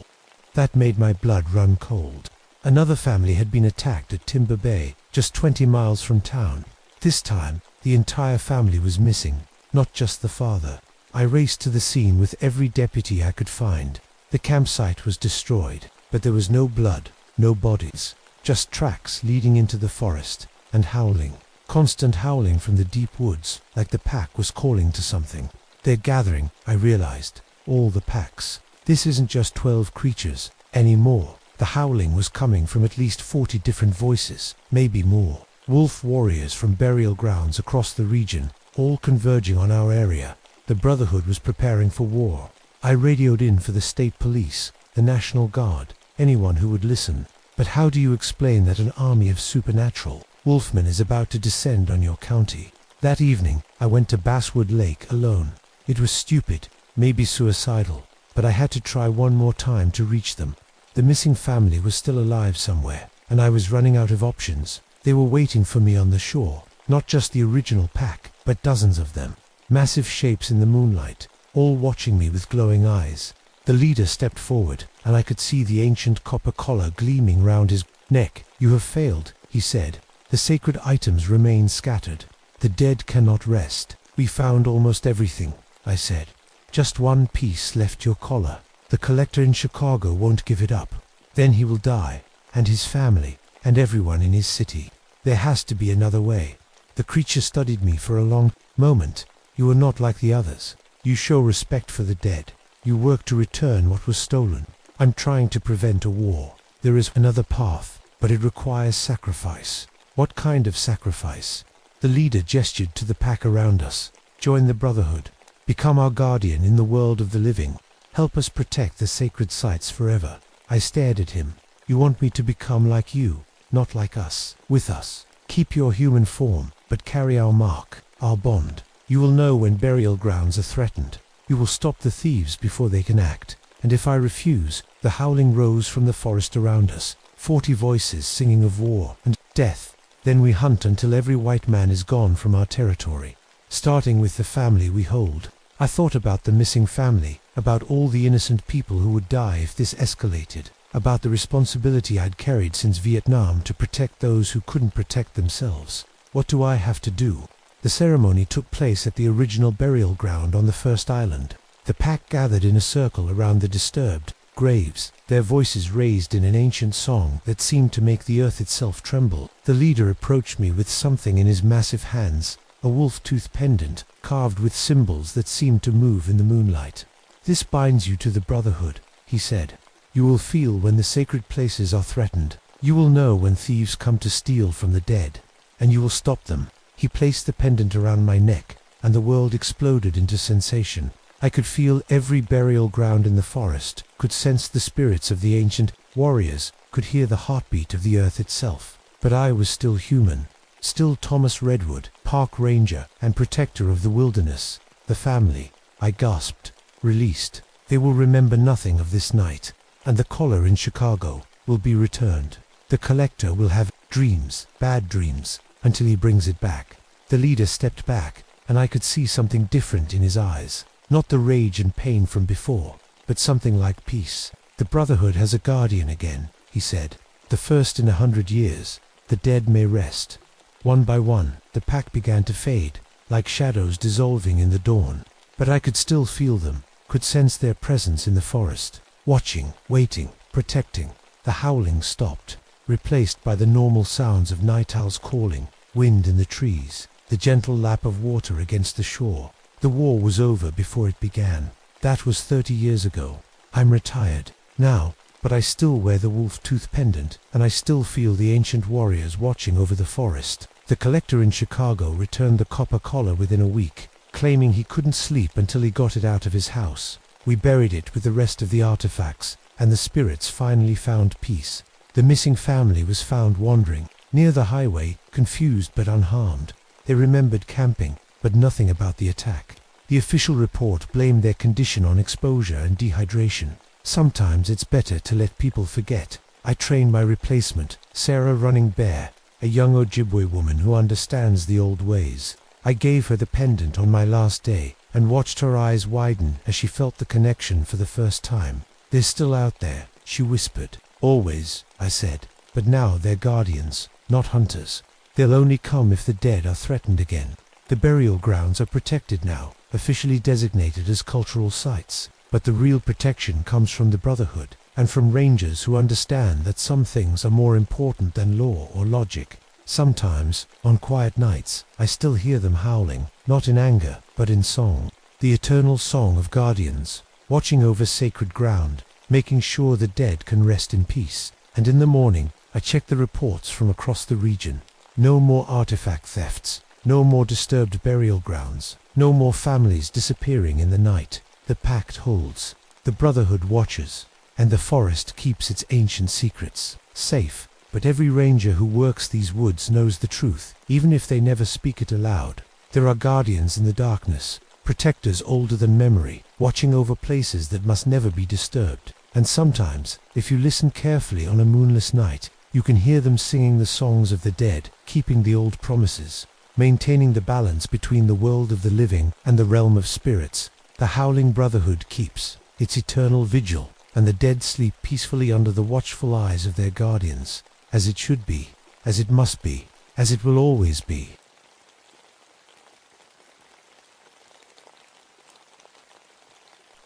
That made my blood run cold. Another family had been attacked at Timber Bay, just 20 miles from town. This time, the entire family was missing, not just the father. I raced to the scene with every deputy I could find. The campsite was destroyed, but there was no blood, no bodies, just tracks leading into the forest, and howling. Constant howling from the deep woods, like the pack was calling to something. They're gathering, I realized. All the packs. This isn't just 12 creatures, anymore. The howling was coming from at least 40 different voices, maybe more. Wolf warriors from burial grounds across the region, all converging on our area. The Brotherhood was preparing for war. I radioed in for the state police, the National Guard, anyone who would listen. But how do you explain that an army of supernatural wolfmen is about to descend on your county? That evening, I went to Basswood Lake alone. It was stupid, maybe suicidal, but I had to try one more time to reach them. The missing family was still alive somewhere, and I was running out of options. They were waiting for me on the shore, not just the original pack, but dozens of them. Massive shapes in the moonlight, all watching me with glowing eyes. The leader stepped forward, and I could see the ancient copper collar gleaming round his neck. "You have failed," he said. "The sacred items remain scattered. The dead cannot rest." "We found almost everything," I said. "Just one piece left, your collar. The collector in Chicago won't give it up. Then he will die, and his family, and everyone in his city. There has to be another way." The creature studied me for a long moment. "You are not like the others. You show respect for the dead. You work to return what was stolen. I'm trying to prevent a war. There is another path, but it requires sacrifice." "What kind of sacrifice?" The leader gestured to the pack around us. "Join the Brotherhood. Become our guardian in the world of the living. Help us protect the sacred sites forever." I stared at him. "You want me to become like you, not like us. With us. Keep your human form, but carry our mark, our bond. You will know when burial grounds are threatened. You will stop the thieves before they can act." And if I refuse, the howling rose from the forest around us, 40 voices singing of war and death. "Then we hunt until every white man is gone from our territory, starting with the family we hold." I thought about the missing family, about all the innocent people who would die if this escalated, about the responsibility I'd carried since Vietnam to protect those who couldn't protect themselves. What do I have to do? The ceremony took place at the original burial ground on the first island. The pack gathered in a circle around the disturbed graves, their voices raised in an ancient song that seemed to make the earth itself tremble. The leader approached me with something in his massive hands, a wolf-tooth pendant, carved with symbols that seemed to move in the moonlight. "This binds you to the Brotherhood," he said. "You will feel when the sacred places are threatened. You will know when thieves come to steal from the dead, and you will stop them." He placed the pendant around my neck, and the world exploded into sensation. I could feel every burial ground in the forest, could sense the spirits of the ancient warriors, could hear the heartbeat of the earth itself. But I was still human, still Thomas Redwood, park ranger and protector of the wilderness. "The family," I gasped, "released. They will remember nothing of this night, and the collar in Chicago will be returned. The collector will have dreams, bad dreams, until he brings it back." The leader stepped back, and I could see something different in his eyes. Not the rage and pain from before, but something like peace. "The Brotherhood has a guardian again," he said. "The first in 100 years. The dead may rest." One by one, the pack began to fade, like shadows dissolving in the dawn. But I could still feel them, could sense their presence in the forest, watching, waiting, protecting. The howling stopped, replaced by the normal sounds of night owls calling, wind in the trees, the gentle lap of water against the shore. The war was over before it began. That was 30 years ago. I'm retired now, but I still wear the wolf-tooth pendant, and I still feel the ancient warriors watching over the forest. The collector in Chicago returned the copper collar within a week, claiming he couldn't sleep until he got it out of his house. We buried it with the rest of the artifacts, and the spirits finally found peace. The missing family was found wandering near the highway, confused but unharmed. They remembered camping, but nothing about the attack. The official report blamed their condition on exposure and dehydration. Sometimes it's better to let people forget. I trained my replacement, Sarah Running Bear, a young Ojibwe woman who understands the old ways. I gave her the pendant on my last day, and watched her eyes widen as she felt the connection for the first time. "They're still out there," she whispered. "Always," I said. but now they're guardians, not hunters. They'll only come if the dead are threatened again. The burial grounds are protected now, officially designated as cultural sites, but the real protection comes from the Brotherhood, and from rangers who understand that some things are more important than law or logic. Sometimes, on quiet nights, I still hear them howling, not in anger, but in song. The eternal song of guardians, watching over sacred ground, making sure the dead can rest in peace. And in the morning, I check the reports from across the region. No more artifact thefts, no more disturbed burial grounds, no more families disappearing in the night. The pact holds, the Brotherhood watches, and the forest keeps its ancient secrets safe. But every ranger who works these woods knows the truth, even if they never speak it aloud. There are guardians in the darkness, protectors older than memory, watching over places that must never be disturbed. And sometimes, if you listen carefully on a moonless night, you can hear them singing the songs of the dead, keeping the old promises, maintaining the balance between the world of the living and the realm of spirits. The Howling Brotherhood keeps its eternal vigil, and the dead sleep peacefully under the watchful eyes of their guardians. As it should be, as it must be, as it will always be.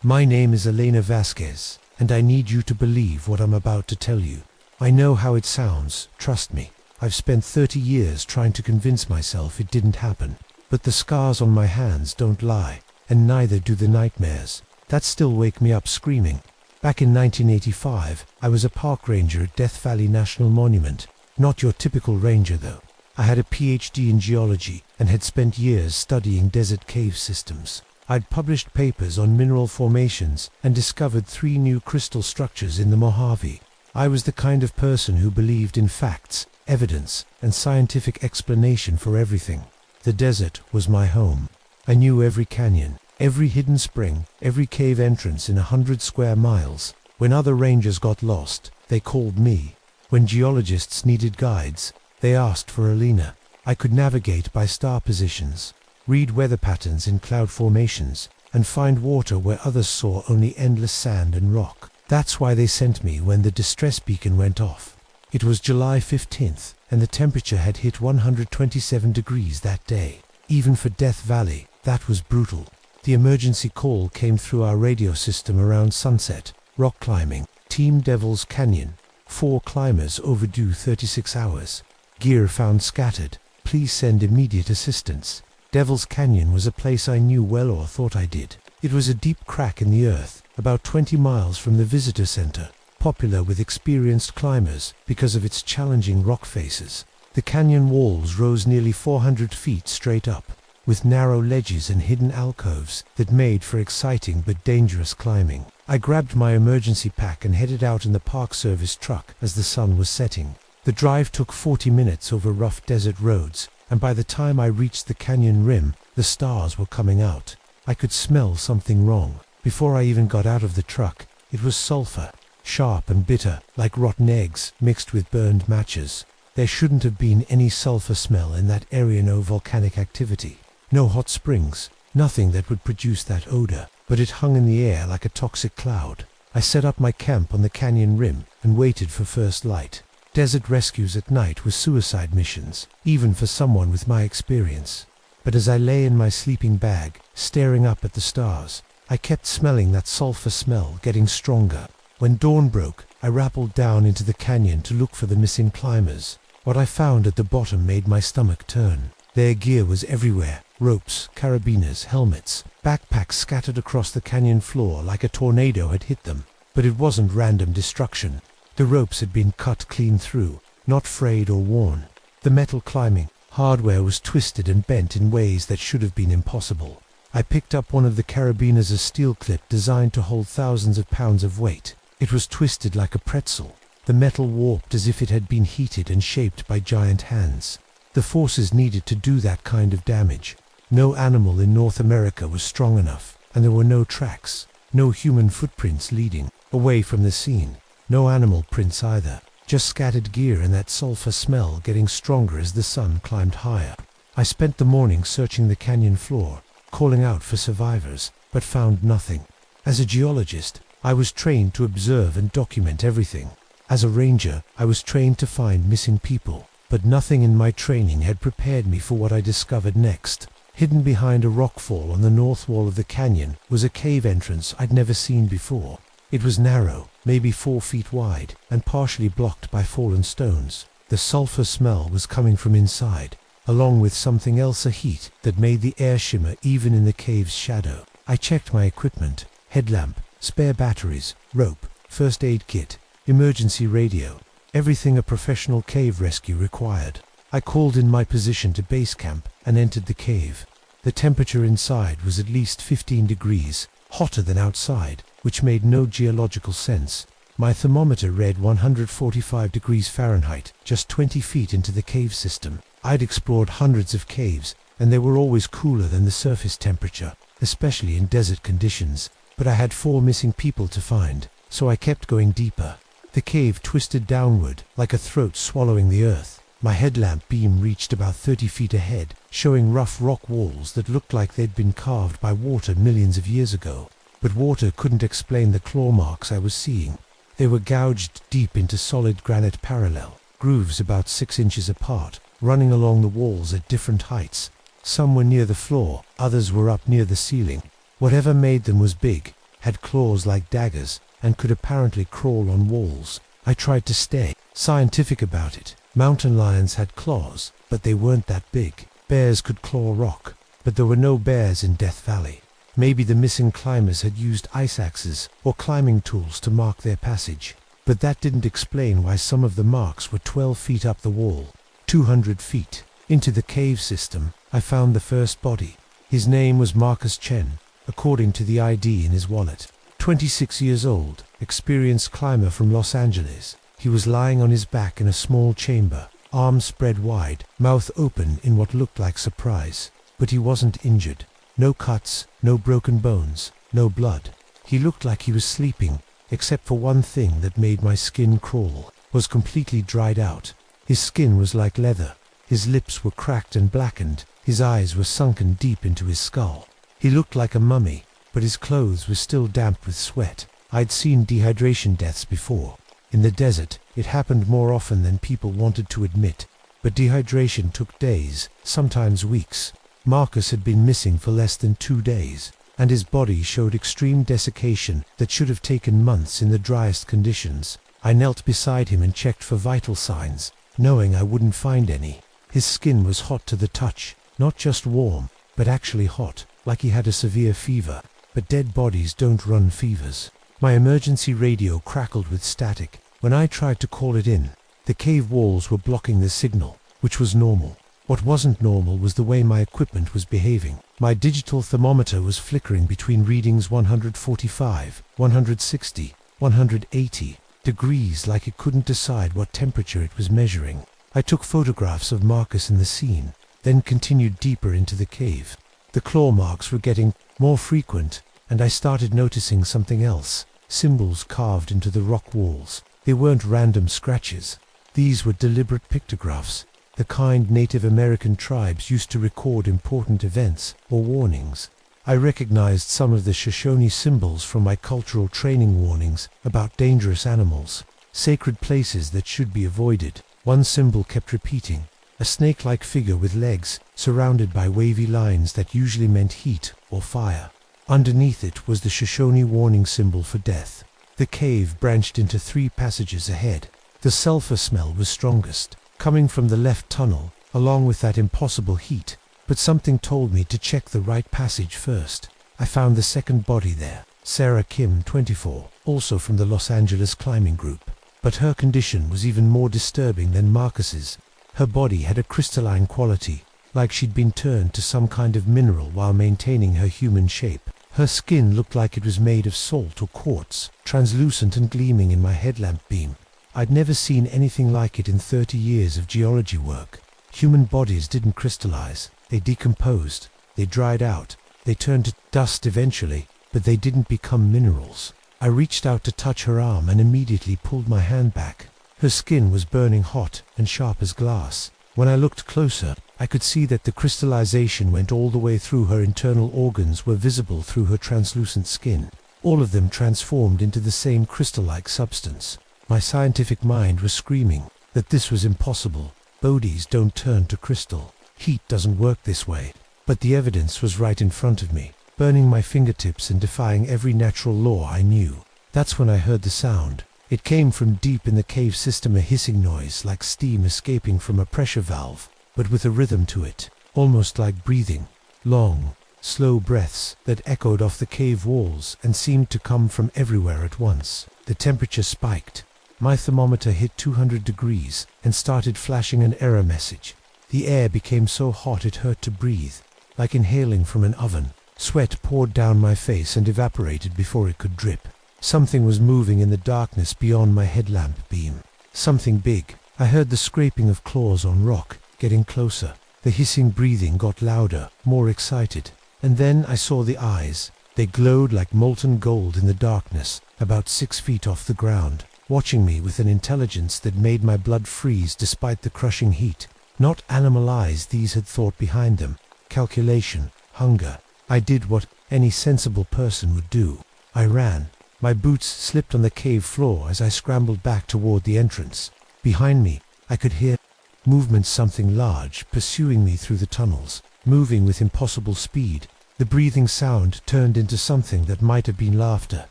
My name is Elena Vasquez, and I need you to believe what I'm about to tell you. I know how it sounds, trust me. I've spent 30 years trying to convince myself it didn't happen. But the scars on my hands don't lie, and neither do the nightmares that still wake me up screaming. Back in 1985, I was a park ranger at Death Valley National Monument. Not your typical ranger though. I had a PhD in geology and had spent years studying desert cave systems. I'd published papers on mineral formations and discovered 3 new crystal structures in the Mojave. I was the kind of person who believed in facts, evidence, and scientific explanation for everything. The desert was my home. I knew every canyon, every hidden spring, every cave entrance in 100 square miles. When other rangers got lost, they called me. When geologists needed guides, they asked for Elena. I could navigate by star positions, read weather patterns in cloud formations, and find water where others saw only endless sand and rock. That's why they sent me when the distress beacon went off. It was July 15th, and the temperature had hit 127 degrees that day. Even for Death Valley, that was brutal. The emergency call came through our radio system around sunset. Rock climbing, Team Devil's Canyon. 4 climbers overdue 36 hours. Gear found scattered. Please send immediate assistance. Devil's Canyon was a place I knew well, or thought I did. It was a deep crack in the earth, about 20 miles from the visitor center, popular with experienced climbers because of its challenging rock faces. The canyon walls rose nearly 400 feet straight up, with narrow ledges and hidden alcoves that made for exciting but dangerous climbing. I grabbed my emergency pack and headed out in the Park Service truck as the sun was setting. The drive took 40 minutes over rough desert roads, and by the time I reached the canyon rim, the stars were coming out. I could smell something wrong. Before I even got out of the truck, it was sulfur, sharp and bitter, like rotten eggs mixed with burned matches. There shouldn't have been any sulfur smell in that area, no volcanic activity. No hot springs, nothing that would produce that odor, but it hung in the air like a toxic cloud. I set up my camp on the canyon rim and waited for first light. Desert rescues at night were suicide missions, even for someone with my experience. But as I lay in my sleeping bag, staring up at the stars, I kept smelling that sulfur smell getting stronger. When dawn broke, I rappelled down into the canyon to look for the missing climbers. What I found at the bottom made my stomach turn. Their gear was everywhere. Ropes, carabiners, helmets, backpacks scattered across the canyon floor like a tornado had hit them. But it wasn't random destruction. The ropes had been cut clean through, not frayed or worn. The metal climbing hardware was twisted and bent in ways that should have been impossible. I picked up one of the carabiners, a steel clip designed to hold thousands of pounds of weight. It was twisted like a pretzel. The metal warped as if it had been heated and shaped by giant hands. The forces needed to do that kind of damage. No animal in North America was strong enough, and there were no tracks, no human footprints leading away from the scene. No animal prints either, just scattered gear and that sulfur smell getting stronger as the sun climbed higher. I spent the morning searching the canyon floor, calling out for survivors, but found nothing. As a geologist, I was trained to observe and document everything. As a ranger, I was trained to find missing people, but nothing in my training had prepared me for what I discovered next. Hidden behind a rockfall on the north wall of the canyon was a cave entrance I'd never seen before. It was narrow, maybe 4 feet wide, and partially blocked by fallen stones. The sulfur smell was coming from inside, along with something else, a heat that made the air shimmer even in the cave's shadow. I checked my equipment: headlamp, spare batteries, rope, first aid kit, emergency radio, everything a professional cave rescue required. I called in my position to base camp and entered the cave. The temperature inside was at least 15 degrees, hotter than outside, which made no geological sense. My thermometer read 145 degrees Fahrenheit, just 20 feet into the cave system. I'd explored hundreds of caves, and they were always cooler than the surface temperature, especially in desert conditions. But I had 4 missing people to find, so I kept going deeper. The cave twisted downward, like a throat swallowing the earth. My headlamp beam reached about 30 feet ahead, showing rough rock walls that looked like they'd been carved by water millions of years ago. But water couldn't explain the claw marks I was seeing. They were gouged deep into solid granite parallel, grooves about 6 inches apart, running along the walls at different heights. Some were near the floor, others were up near the ceiling. Whatever made them was big, had claws like daggers, and could apparently crawl on walls. I tried to stay scientific about it. Mountain lions had claws, but they weren't that big. Bears could claw rock, but there were no bears in Death Valley. Maybe the missing climbers had used ice axes or climbing tools to mark their passage. But that didn't explain why some of the marks were 12 feet up the wall. 200 feet into the cave system, I found the first body. His name was Marcus Chen, according to the ID in his wallet. 26 years old, experienced climber from Los Angeles. He was lying on his back in a small chamber, arms spread wide, mouth open in what looked like surprise. But he wasn't injured. No cuts, no broken bones, no blood. He looked like he was sleeping, except for one thing that made my skin crawl: was completely dried out. His skin was like leather. His lips were cracked and blackened. His eyes were sunken deep into his skull. He looked like a mummy, but his clothes were still damp with sweat. I'd seen dehydration deaths before. In the desert, it happened more often than people wanted to admit, but dehydration took days, sometimes weeks. Marcus had been missing for less than 2 days, and his body showed extreme desiccation that should have taken months in the driest conditions. I knelt beside him and checked for vital signs, knowing I wouldn't find any. His skin was hot to the touch, not just warm, but actually hot, like he had a severe fever. But dead bodies don't run fevers. My emergency radio crackled with static. When I tried to call it in, the cave walls were blocking the signal, which was normal. What wasn't normal was the way my equipment was behaving. My digital thermometer was flickering between readings 145, 160, 180 degrees, like it couldn't decide what temperature it was measuring. I took photographs of Marcus in the scene, then continued deeper into the cave. The claw marks were getting more frequent, and I started noticing something else: symbols carved into the rock walls. They weren't random scratches. These were deliberate pictographs, the kind Native American tribes used to record important events or warnings. I recognized some of the Shoshone symbols from my cultural training warnings about dangerous animals, sacred places that should be avoided. One symbol kept repeating: a snake-like figure with legs surrounded by wavy lines that usually meant heat or fire. Underneath it was the Shoshone warning symbol for death. The cave branched into 3 passages ahead. The sulfur smell was strongest, coming from the left tunnel, along with that impossible heat. But something told me to check the right passage first. I found the second body there, Sarah Kim, 24, also from the Los Angeles climbing group. But her condition was even more disturbing than Marcus's. Her body had a crystalline quality, like she'd been turned to some kind of mineral while maintaining her human shape. Her skin looked like it was made of salt or quartz, translucent and gleaming in my headlamp beam. I'd never seen anything like it in 30 years of geology work. Human bodies didn't crystallize. They decomposed. They dried out. They turned to dust eventually, but they didn't become minerals. I reached out to touch her arm and immediately pulled my hand back. Her skin was burning hot and sharp as glass. When I looked closer, I could see that the crystallization went all the way through. Her internal organs were visible through her translucent skin, all of them transformed into the same crystal-like substance. My scientific mind was screaming that this was impossible. Bodies don't turn to crystal. Heat doesn't work this way. But the evidence was right in front of me, burning my fingertips and defying every natural law I knew. That's when I heard the sound. It came from deep in the cave system, a hissing noise like steam escaping from a pressure valve, but with a rhythm to it, almost like breathing. Long, slow breaths that echoed off the cave walls and seemed to come from everywhere at once. The temperature spiked. My thermometer hit 200 degrees and started flashing an error message. The air became so hot it hurt to breathe, like inhaling from an oven. Sweat poured down my face and evaporated before it could drip. Something was moving in the darkness beyond my headlamp beam. Something big. I heard the scraping of claws on rock, getting closer. The hissing breathing got louder, more excited. And then I saw the eyes. They glowed like molten gold in the darkness, about 6 feet off the ground, watching me with an intelligence that made my blood freeze despite the crushing heat. Not animal eyes, these had thought behind them. Calculation, hunger. I did what any sensible person would do. I ran. My boots slipped on the cave floor as I scrambled back toward the entrance. Behind me, I could hear movement, something large pursuing me through the tunnels, moving with impossible speed. The breathing sound turned into something that might have been laughter,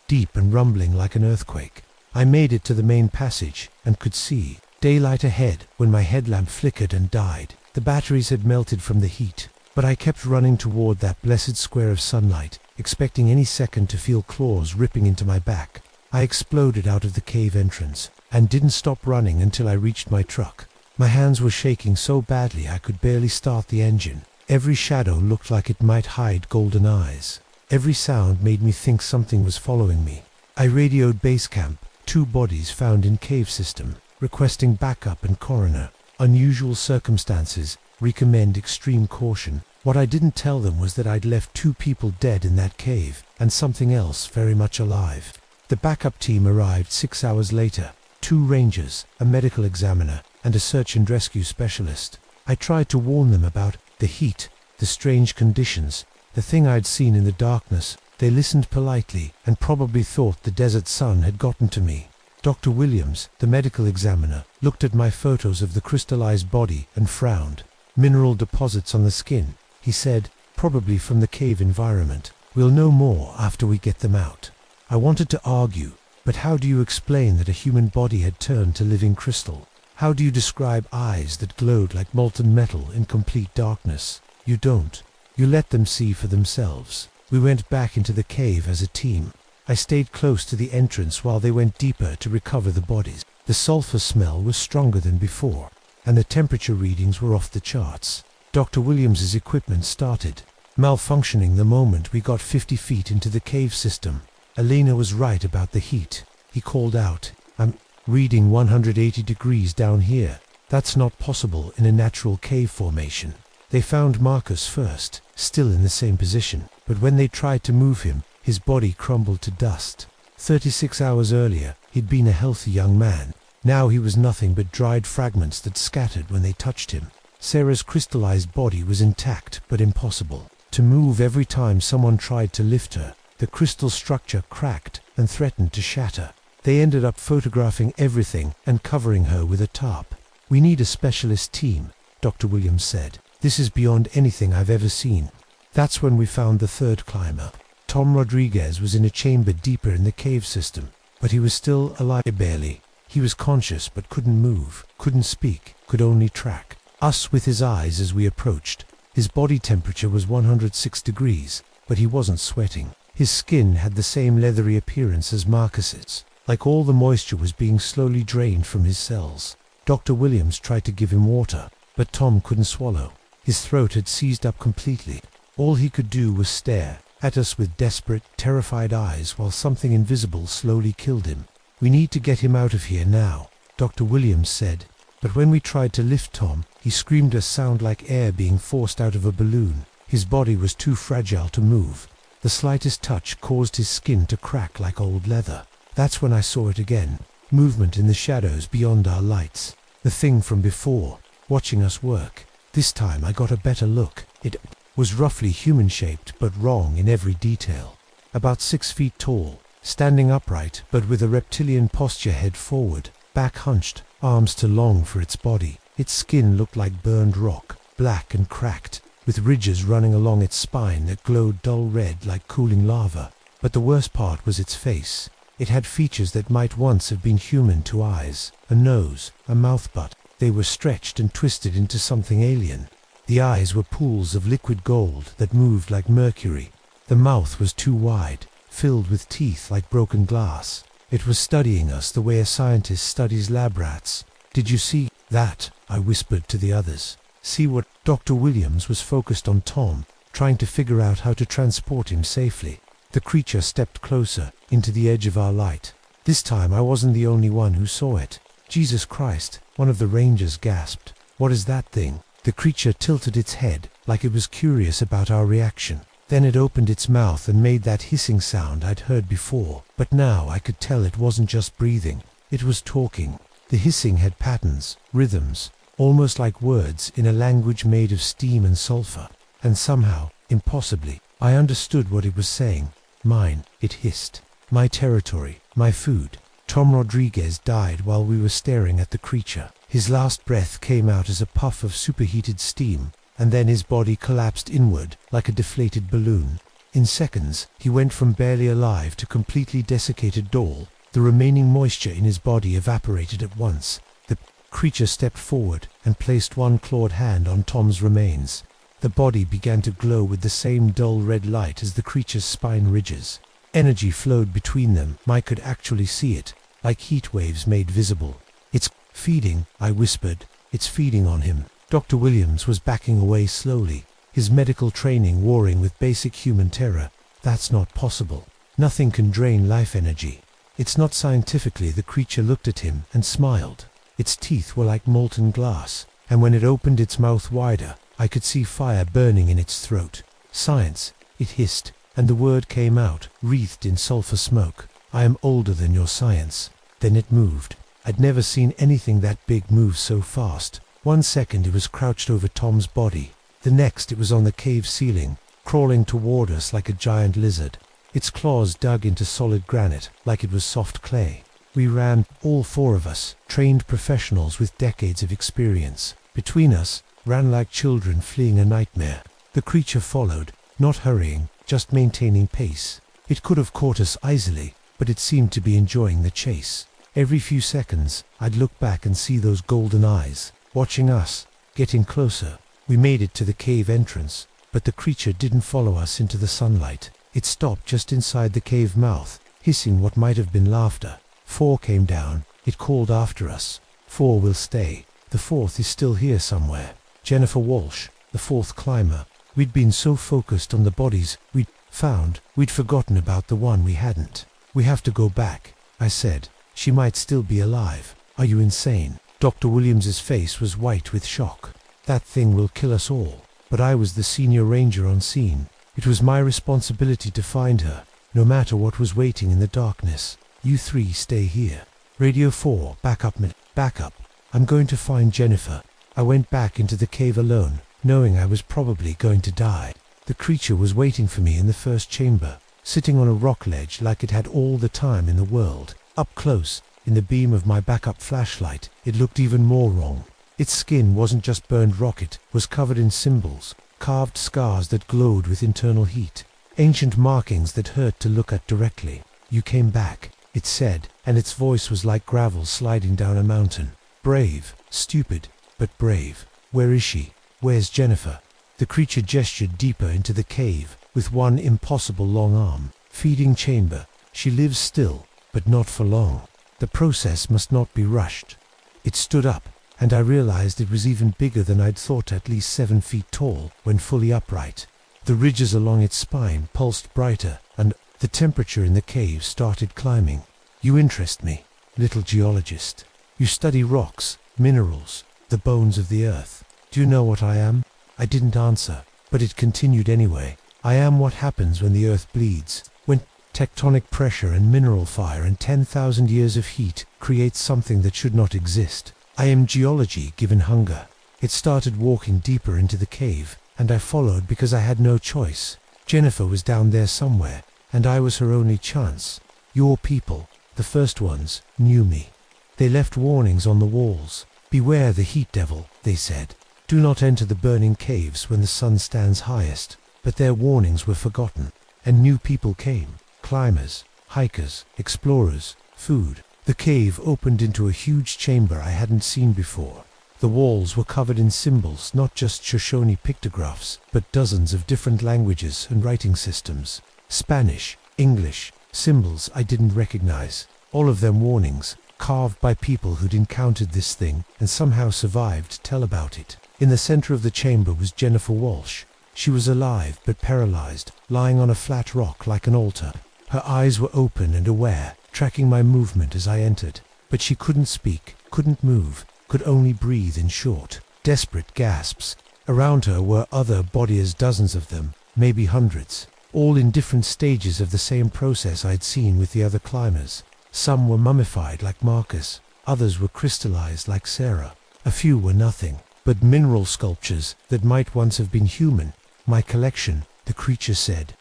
deep and rumbling like an earthquake. I made it to the main passage and could see daylight ahead when my headlamp flickered and died. The batteries had melted from the heat, but I kept running toward that blessed square of sunlight, expecting any second to feel claws ripping into my back. I exploded out of the cave entrance and didn't stop running until I reached my truck. My hands were shaking so badly I could barely start the engine. Every shadow looked like it might hide golden eyes. Every sound made me think something was following me. I radioed base camp, 2 bodies found in cave system, requesting backup and coroner. Unusual circumstances, recommend extreme caution. What I didn't tell them was that I'd left 2 people dead in that cave, and something else very much alive. The backup team arrived 6 hours later. 2 rangers, a medical examiner, and a search and rescue specialist. I tried to warn them about the heat, the strange conditions, the thing I'd seen in the darkness. They listened politely and probably thought the desert sun had gotten to me. Dr. Williams, the medical examiner, looked at my photos of the crystallized body and frowned. Mineral deposits on the skin, he said, probably from the cave environment. We'll know more after we get them out. I wanted to argue, but how do you explain that a human body had turned to living crystal? How do you describe eyes that glowed like molten metal in complete darkness? You don't. You let them see for themselves. We went back into the cave as a team. I stayed close to the entrance while they went deeper to recover the bodies. The sulfur smell was stronger than before, and the temperature readings were off the charts. Dr. Williams's equipment started malfunctioning the moment we got 50 feet into the cave system. Elena was right about the heat. He called out, "I'm reading 180 degrees down here. That's not possible in a natural cave formation." They found Marcus first, still in the same position, but when they tried to move him, his body crumbled to dust. 36 hours earlier, he'd been a healthy young man. Now he was nothing but dried fragments that scattered when they touched him. Sarah's crystallized body was intact but impossible to move. Every time someone tried to lift her, the crystal structure cracked and threatened to shatter. They ended up photographing everything and covering her with a tarp. "We need a specialist team," Dr. Williams said. "This is beyond anything I've ever seen." That's when we found the 3rd climber. Tom Rodriguez was in a chamber deeper in the cave system, but he was still alive barely. He was conscious but couldn't move, couldn't speak, could only track us with his eyes as we approached. His body temperature was 106 degrees, but he wasn't sweating. His skin had the same leathery appearance as Marcus's, like all the moisture was being slowly drained from his cells. Dr. Williams tried to give him water, but Tom couldn't swallow. His throat had seized up completely. All he could do was stare at us with desperate, terrified eyes while something invisible slowly killed him. "We need to get him out of here now," Dr. Williams said. But when we tried to lift Tom, he screamed a sound like air being forced out of a balloon. His body was too fragile to move. The slightest touch caused his skin to crack like old leather. That's when I saw it again. Movement in the shadows beyond our lights. The thing from before, watching us work. This time I got a better look. It was roughly human-shaped but wrong in every detail. About 6 feet tall, standing upright but with a reptilian posture, head forward, back hunched, arms too long for its body. Its skin looked like burned rock, black and cracked, with ridges running along its spine that glowed dull red like cooling lava. But the worst part was its face. It had features that might once have been human to eyes, a nose, a mouth, but they were stretched and twisted into something alien. The eyes were pools of liquid gold that moved like mercury. The mouth was too wide, filled with teeth like broken glass. It was studying us the way a scientist studies lab rats. "Did you see that?" I whispered to the others. "See what?" Dr. Williams was focused on Tom, trying to figure out how to transport him safely. The creature stepped closer, into the edge of our light. This time I wasn't the only one who saw it. "Jesus Christ," one of the rangers gasped. "What is that thing?" The creature tilted its head, like it was curious about our reaction. Then it opened its mouth and made that hissing sound I'd heard before. But now I could tell it wasn't just breathing. It was talking. The hissing had patterns, rhythms, almost like words in a language made of steam and sulfur. And somehow, impossibly, I understood what it was saying. "Mine," it hissed. "My territory, my food." Tom Rodriguez died while we were staring at the creature. His last breath came out as a puff of superheated steam, and then his body collapsed inward like a deflated balloon. In seconds, he went from barely alive to completely desiccated doll. The remaining moisture in his body evaporated at once. The creature stepped forward and placed one clawed hand on Tom's remains. The body began to glow with the same dull red light as the creature's spine ridges. Energy flowed between them. Mike could actually see it, like heat waves made visible. "It's feeding," I whispered. "It's feeding on him." Dr. Williams was backing away slowly, his medical training warring with basic human terror. "That's not possible. Nothing can drain life energy. It's not scientifically." The creature looked at him and smiled. Its teeth were like molten glass, and when it opened its mouth wider, I could see fire burning in its throat. "Science," it hissed, and the word came out, wreathed in sulfur smoke. "I am older than your science." Then it moved. I'd never seen anything that big move so fast. 1 second it was crouched over Tom's body. The next it was on the cave ceiling, crawling toward us like a giant lizard. Its claws dug into solid granite like it was soft clay. We ran, all 4 of us, trained professionals with decades of experience. Between us, ran like children fleeing a nightmare. The creature followed, not hurrying, just maintaining pace. It could have caught us easily, but it seemed to be enjoying the chase. Every few seconds, I'd look back and see those golden eyes, watching us, getting closer. We made it to the cave entrance, but the creature didn't follow us into the sunlight. It stopped just inside the cave mouth, hissing what might have been laughter. 4 came down. It called after us. 4 will stay. The 4th is still here somewhere. Jennifer Walsh, the 4th climber. We'd been so focused on the bodies we'd found, we'd forgotten about the one we hadn't. "We have to go back," I said. "She might still be alive." "Are you insane?" Dr. Williams's face was white with shock. "That thing will kill us all." But I was the senior ranger on scene. It was my responsibility to find her, no matter what was waiting in the darkness. "You 3 stay here." "Radio 4, back up. Back up. I'm going to find Jennifer." I went back into the cave alone, knowing I was probably going to die. The creature was waiting for me in the first chamber, sitting on a rock ledge like it had all the time in the world. Up close, in the beam of my backup flashlight, it looked even more wrong. Its skin wasn't just burned rock, it was covered in symbols, carved scars that glowed with internal heat, ancient markings that hurt to look at directly. "You came back," it said, and its voice was like gravel sliding down a mountain. "Brave, stupid, but brave. Where is she? Where's Jennifer?" The creature gestured deeper into the cave, with one impossible long arm. "Feeding chamber. She lives still, but not for long. The process must not be rushed." It stood up, and I realized it was even bigger than I'd thought, at least 7 feet tall when fully upright. The ridges along its spine pulsed brighter, and the temperature in the cave started climbing. "You interest me, little geologist. You study rocks, minerals, the bones of the earth. Do you know what I am?" I didn't answer, but it continued anyway. "I am what happens when the earth bleeds, when tectonic pressure and mineral fire and 10,000 years of heat create something that should not exist. I am geology given hunger." It started walking deeper into the cave, and I followed because I had no choice. Jennifer was down there somewhere, and I was her only chance. Your people, the first ones, knew me. They left warnings on the walls. Beware the heat devil, they said. Do not enter the burning caves when the sun stands highest. But their warnings were forgotten, and new people came. Climbers, hikers, explorers, food. The cave opened into a huge chamber I hadn't seen before. The walls were covered in symbols, not just Shoshone pictographs, but dozens of different languages and writing systems. Spanish, English, symbols I didn't recognize. All of them warnings, carved by people who'd encountered this thing and somehow survived to tell about it. In the center of the chamber was Jennifer Walsh. She was alive but paralyzed, lying on a flat rock like an altar. Her eyes were open and aware, tracking my movement as I entered. But she couldn't speak, couldn't move, could only breathe in short, desperate gasps. Around her were other bodies, dozens of them, maybe hundreds, all in different stages of the same process I'd seen with the other climbers. Some were mummified like Marcus, others were crystallized like Sarah. A few were nothing but mineral sculptures that might once have been human. My collection, the creature said.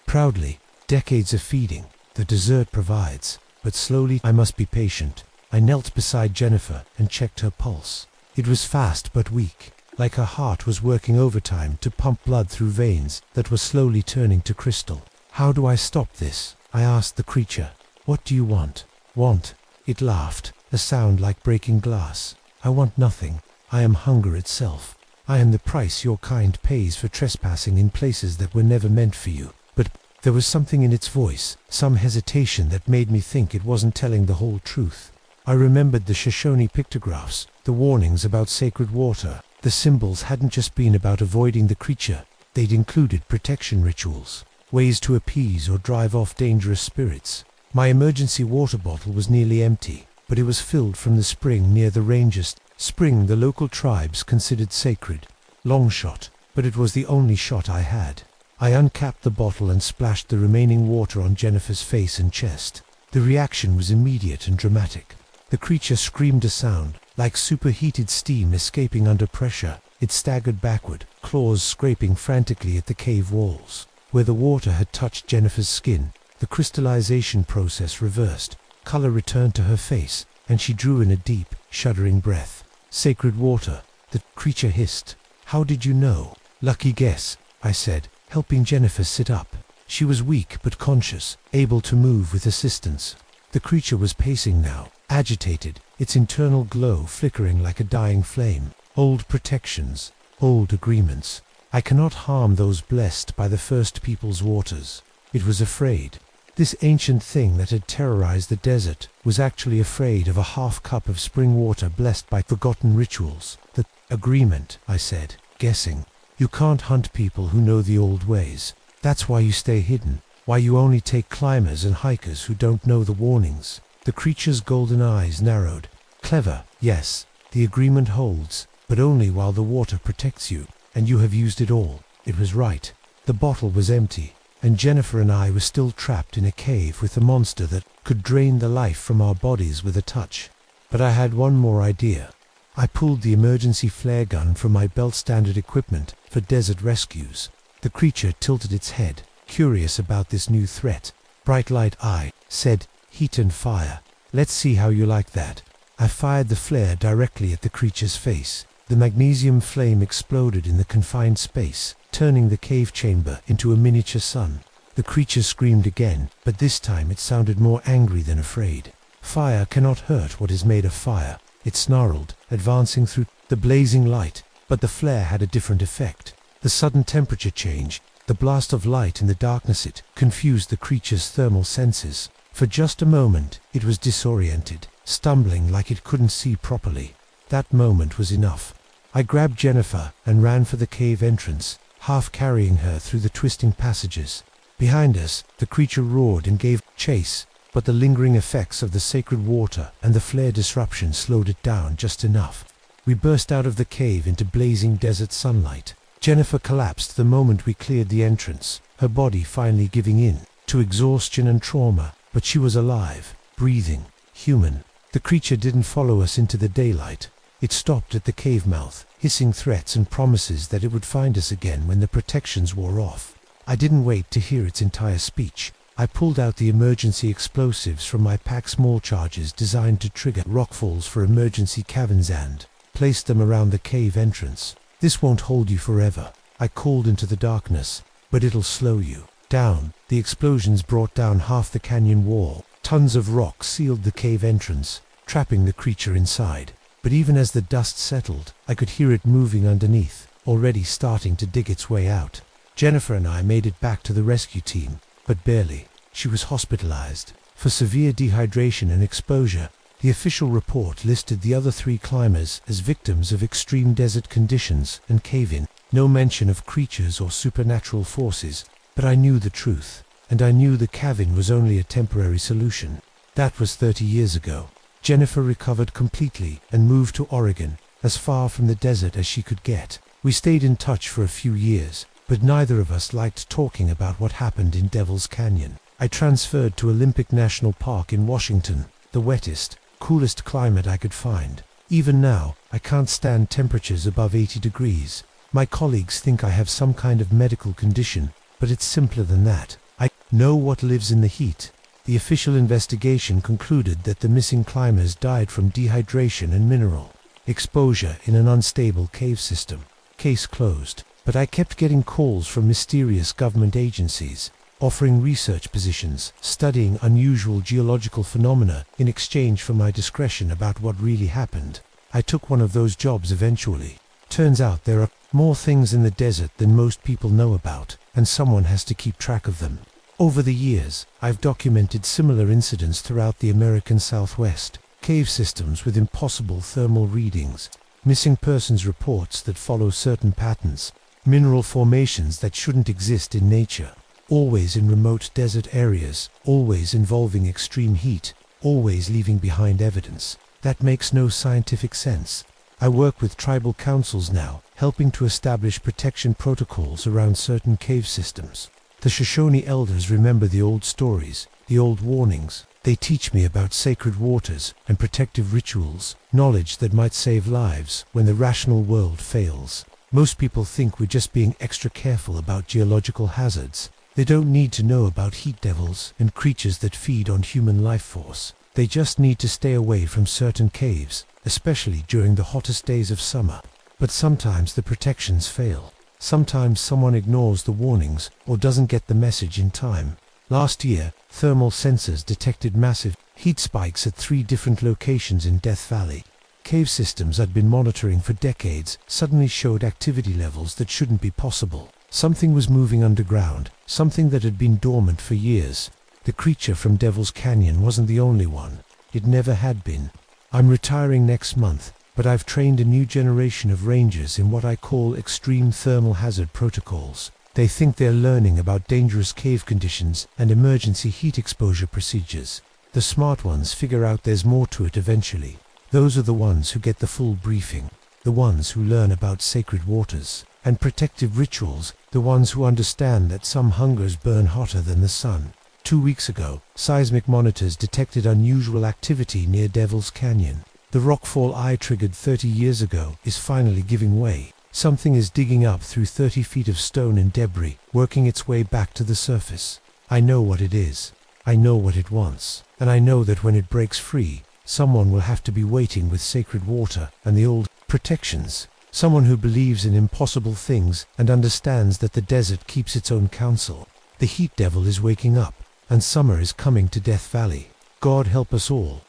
Proudly, decades of feeding, the desert provides, but slowly I must be patient. I knelt beside Jennifer and checked her pulse. It was fast but weak, like her heart was working overtime to pump blood through veins that were slowly turning to crystal. How do I stop this? I asked the creature. What do you want? Want? It laughed, a sound like breaking glass. I want nothing. I am hunger itself. I am the price your kind pays for trespassing in places that were never meant for you. But there was something in its voice, some hesitation that made me think it wasn't telling the whole truth. I remembered the Shoshone pictographs, the warnings about sacred water. The symbols hadn't just been about avoiding the creature. They'd included protection rituals, ways to appease or drive off dangerous spirits. My emergency water bottle was nearly empty, but it was filled from the spring near the ranges. Spring the local tribes considered sacred. Long shot, but it was the only shot I had. I uncapped the bottle and splashed the remaining water on Jennifer's face and chest. The reaction was immediate and dramatic. The creature screamed a sound, like superheated steam escaping under pressure. It staggered backward, claws scraping frantically at the cave walls. Where the water had touched Jennifer's skin, the crystallization process reversed. Color returned to her face, and she drew in a deep, shuddering breath. Sacred water, the creature hissed. How did you know? Lucky guess, I said, helping Jennifer sit up. She was weak but conscious, able to move with assistance. The creature was pacing now, agitated, its internal glow flickering like a dying flame. Old protections, old agreements. I cannot harm those blessed by the first people's waters. It was afraid. This ancient thing that had terrorized the desert was actually afraid of a half cup of spring water blessed by forgotten rituals. The agreement, I said, guessing. You can't hunt people who know the old ways. That's why you stay hidden, why you only take climbers and hikers who don't know the warnings. The creature's golden eyes narrowed. Clever, yes, the agreement holds, but only while the water protects you, and you have used it all. It was right. The bottle was empty, and Jennifer and I were still trapped in a cave with a monster that could drain the life from our bodies with a touch. But I had one more idea. I pulled the emergency flare gun from my belt, standard equipment for desert rescues. The creature tilted its head, curious about this new threat. Bright light, I said, heat and fire. Let's see how you like that. I fired the flare directly at the creature's face. The magnesium flame exploded in the confined space, turning the cave chamber into a miniature sun. The creature screamed again, but this time it sounded more angry than afraid. Fire cannot hurt what is made of fire, it snarled, advancing through the blazing light, but the flare had a different effect. The sudden temperature change, the blast of light in the darkness, it confused the creature's thermal senses. For just a moment, it was disoriented, stumbling like it couldn't see properly. That moment was enough. I grabbed Jennifer and ran for the cave entrance, half carrying her through the twisting passages. Behind us, the creature roared and gave chase, but the lingering effects of the sacred water and the flare disruption slowed it down just enough. We burst out of the cave into blazing desert sunlight. Jennifer collapsed the moment we cleared the entrance, her body finally giving in to exhaustion and trauma, but she was alive, breathing, human. The creature didn't follow us into the daylight. It stopped at the cave mouth, hissing threats and promises that it would find us again when the protections wore off. I didn't wait to hear its entire speech. I pulled out the emergency explosives from my pack, small charges designed to trigger rockfalls for emergency caverns, and placed them around the cave entrance. "This won't hold you forever," I called into the darkness, "but it'll slow you down." The explosions brought down half the canyon wall. Tons of rock sealed the cave entrance, trapping the creature inside. But even as the dust settled, I could hear it moving underneath, already starting to dig its way out. Jennifer and I made it back to the rescue team, but barely. She was hospitalized for severe dehydration and exposure. The official report listed the other 3 climbers as victims of extreme desert conditions and cave-in. No mention of creatures or supernatural forces, but I knew the truth, and I knew the cave-in was only a temporary solution. That was 30 years ago. Jennifer recovered completely and moved to Oregon, as far from the desert as she could get. We stayed in touch for a few years, but neither of us liked talking about what happened in Devil's Canyon. I transferred to Olympic National Park in Washington, the wettest, coolest climate I could find. Even now, I can't stand temperatures above 80 degrees. My colleagues think I have some kind of medical condition, but it's simpler than that. I know what lives in the heat. The official investigation concluded that the missing climbers died from dehydration and mineral exposure in an unstable cave system. Case closed. But I kept getting calls from mysterious government agencies, offering research positions, studying unusual geological phenomena in exchange for my discretion about what really happened. I took one of those jobs eventually. Turns out there are more things in the desert than most people know about, and someone has to keep track of them. Over the years, I've documented similar incidents throughout the American Southwest. Cave systems with impossible thermal readings, missing persons reports that follow certain patterns, mineral formations that shouldn't exist in nature, always in remote desert areas, always involving extreme heat, always leaving behind evidence. That makes no scientific sense. I work with tribal councils now, helping to establish protection protocols around certain cave systems. The Shoshone elders remember the old stories, the old warnings. They teach me about sacred waters and protective rituals, knowledge that might save lives when the rational world fails. Most people think we're just being extra careful about geological hazards. They don't need to know about heat devils and creatures that feed on human life force. They just need to stay away from certain caves, especially during the hottest days of summer. But sometimes the protections fail. Sometimes someone ignores the warnings or doesn't get the message in time. Last year, thermal sensors detected massive heat spikes at 3 different locations in Death Valley. Cave systems I'd been monitoring for decades suddenly showed activity levels that shouldn't be possible. Something was moving underground, something that had been dormant for years. The creature from Devil's Canyon wasn't the only one. It never had been. I'm retiring next month, but I've trained a new generation of rangers in what I call extreme thermal hazard protocols. They think they're learning about dangerous cave conditions and emergency heat exposure procedures. The smart ones figure out there's more to it eventually. Those are the ones who get the full briefing, the ones who learn about sacred waters and protective rituals, the ones who understand that some hungers burn hotter than the sun. 2 weeks ago, seismic monitors detected unusual activity near Devil's Canyon. The rockfall I triggered 30 years ago is finally giving way. Something is digging up through 30 feet of stone and debris, working its way back to the surface. I know what it is. I know what it wants. And I know that when it breaks free, someone will have to be waiting with sacred water and the old protections. Someone who believes in impossible things and understands that the desert keeps its own counsel. The heat devil is waking up, and summer is coming to Death Valley. God help us all.